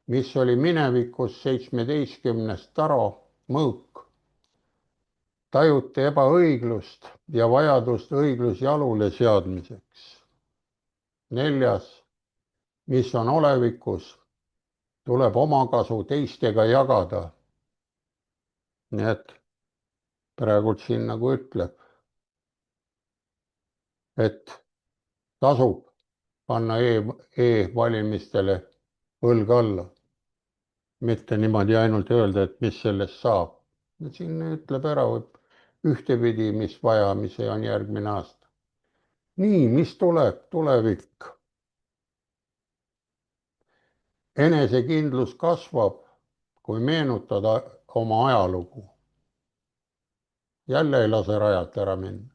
Mis oli minevikus 17. taro mõõk. Tajute ebaõiglust ja vajadust õiglusjalule seadmiseks. 4. mis on olevikus, tuleb omakasu teistega jagada. Nii et praegult siin nagu ütleb, et tasub panna e-valimistele õlg alla. Mitte niimoodi ainult öelda, et mis sellest saab. Siin ütleb ära ühtepidi, mis vajamise on järgmine aasta. Nii, mis tuleb? Tulevik. Enesekindlus kasvab, kui meenutada oma ajalugu. Jälle ei lase rajalt ära minna.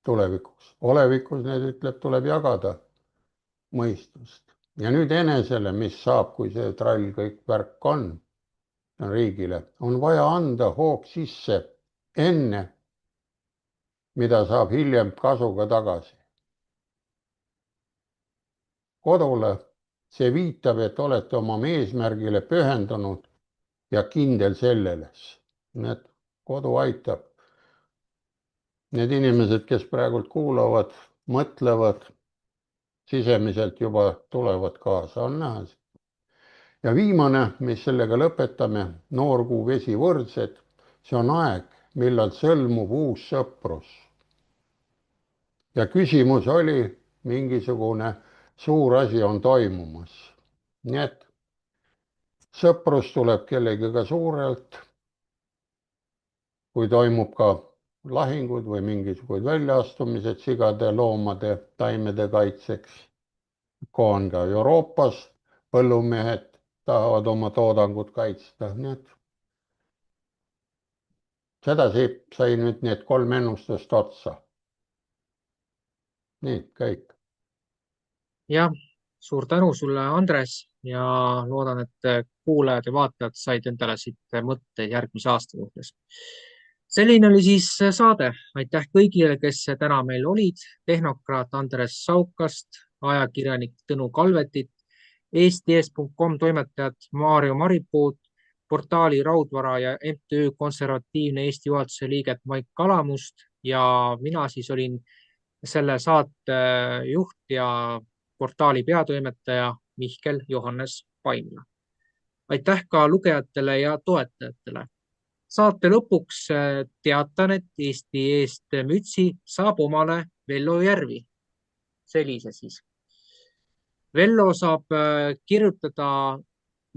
Tulevikus. Olevikus need ütleb, tuleb jagada mõistust. Ja nüüd enesele, mis saab, kui see trall kõik värk on riigile, on vaja anda hoog sisse enne, mida saab hiljem kasuga tagasi. Kodule see viitab, et olete oma eesmärgile pühendunud ja kindel selles. Need kodu aitab. Need inimesed, kes praegult kuulavad, mõtlevad, sisemiselt juba tulevad kaasa, on näha. Ja viimane, mis sellega lõpetame, noorkuu vesi võrdsed, see on aeg, millal sõlmub uus sõprus. Ja küsimus oli, mingisugune suur asi on toimumas. Nii et sõprus tuleb kellegiga suurelt, kui toimub ka lahingud või mingisugused väljaastumised sigade, loomade, taimede kaitseks. On ka Euroopas põllumehed tahavad oma toodangut kaitsta, nii et sedasi sai nüüd need 3 ennustust otsa. Nii, kõik. jah, suur tänu sulle, Andres, ja loodan, et kuulajad ja vaatajad said endale siit mõtteid järgmise aasta suhtes. Selline oli siis saade. Aitäh kõigile, kes täna meil olid. Tehnokraat Andres Saukast, ajakirjanik Tõnu Kalvetit, eesti.com toimetajad Maarjo Maripuud, portaali Raudvara ja MTÜ Konservatiivne Eesti juhatuse liiget Maik Kalamust ja mina siis olin selle saate juht ja portaali peatoimetaja Mihkel Johannes Paimla. Aitäh ka lugejatele ja toetajatele. Saate lõpuks teatan, et Eesti eest mütsi saab omale Vello Järvi. Sellise siis. Vello saab kirjutada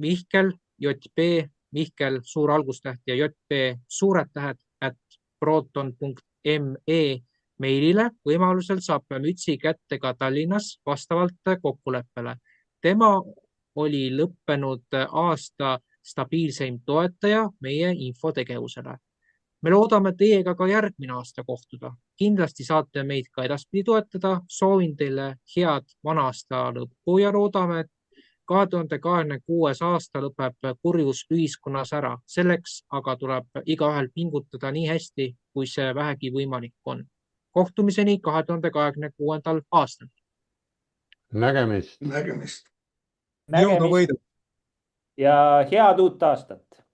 Mihkel, JP, Mihkel suur algustäht ja JP suured tähed @proton.me meilile. Võimalusel saab mütsi kätte ka Tallinnas vastavalt kokkuleppele. Tema oli lõppenud aasta stabiilseim toetaja meie infotegevusele. Me loodame teiega ka järgmine aasta kohtuda. Kindlasti saate meid ka edaspidi toetada. Soovin teile head vana aasta lõppu ja loodame, et 2026. aasta lõpeb kurjus ühiskonnas ära. Selleks aga tuleb igaühel pingutada nii hästi, kui see vähegi võimalik on. Kohtumiseni 2026. aastal. Nägemist. Nägemist. Jõudu võidu! Ja head uut aastat!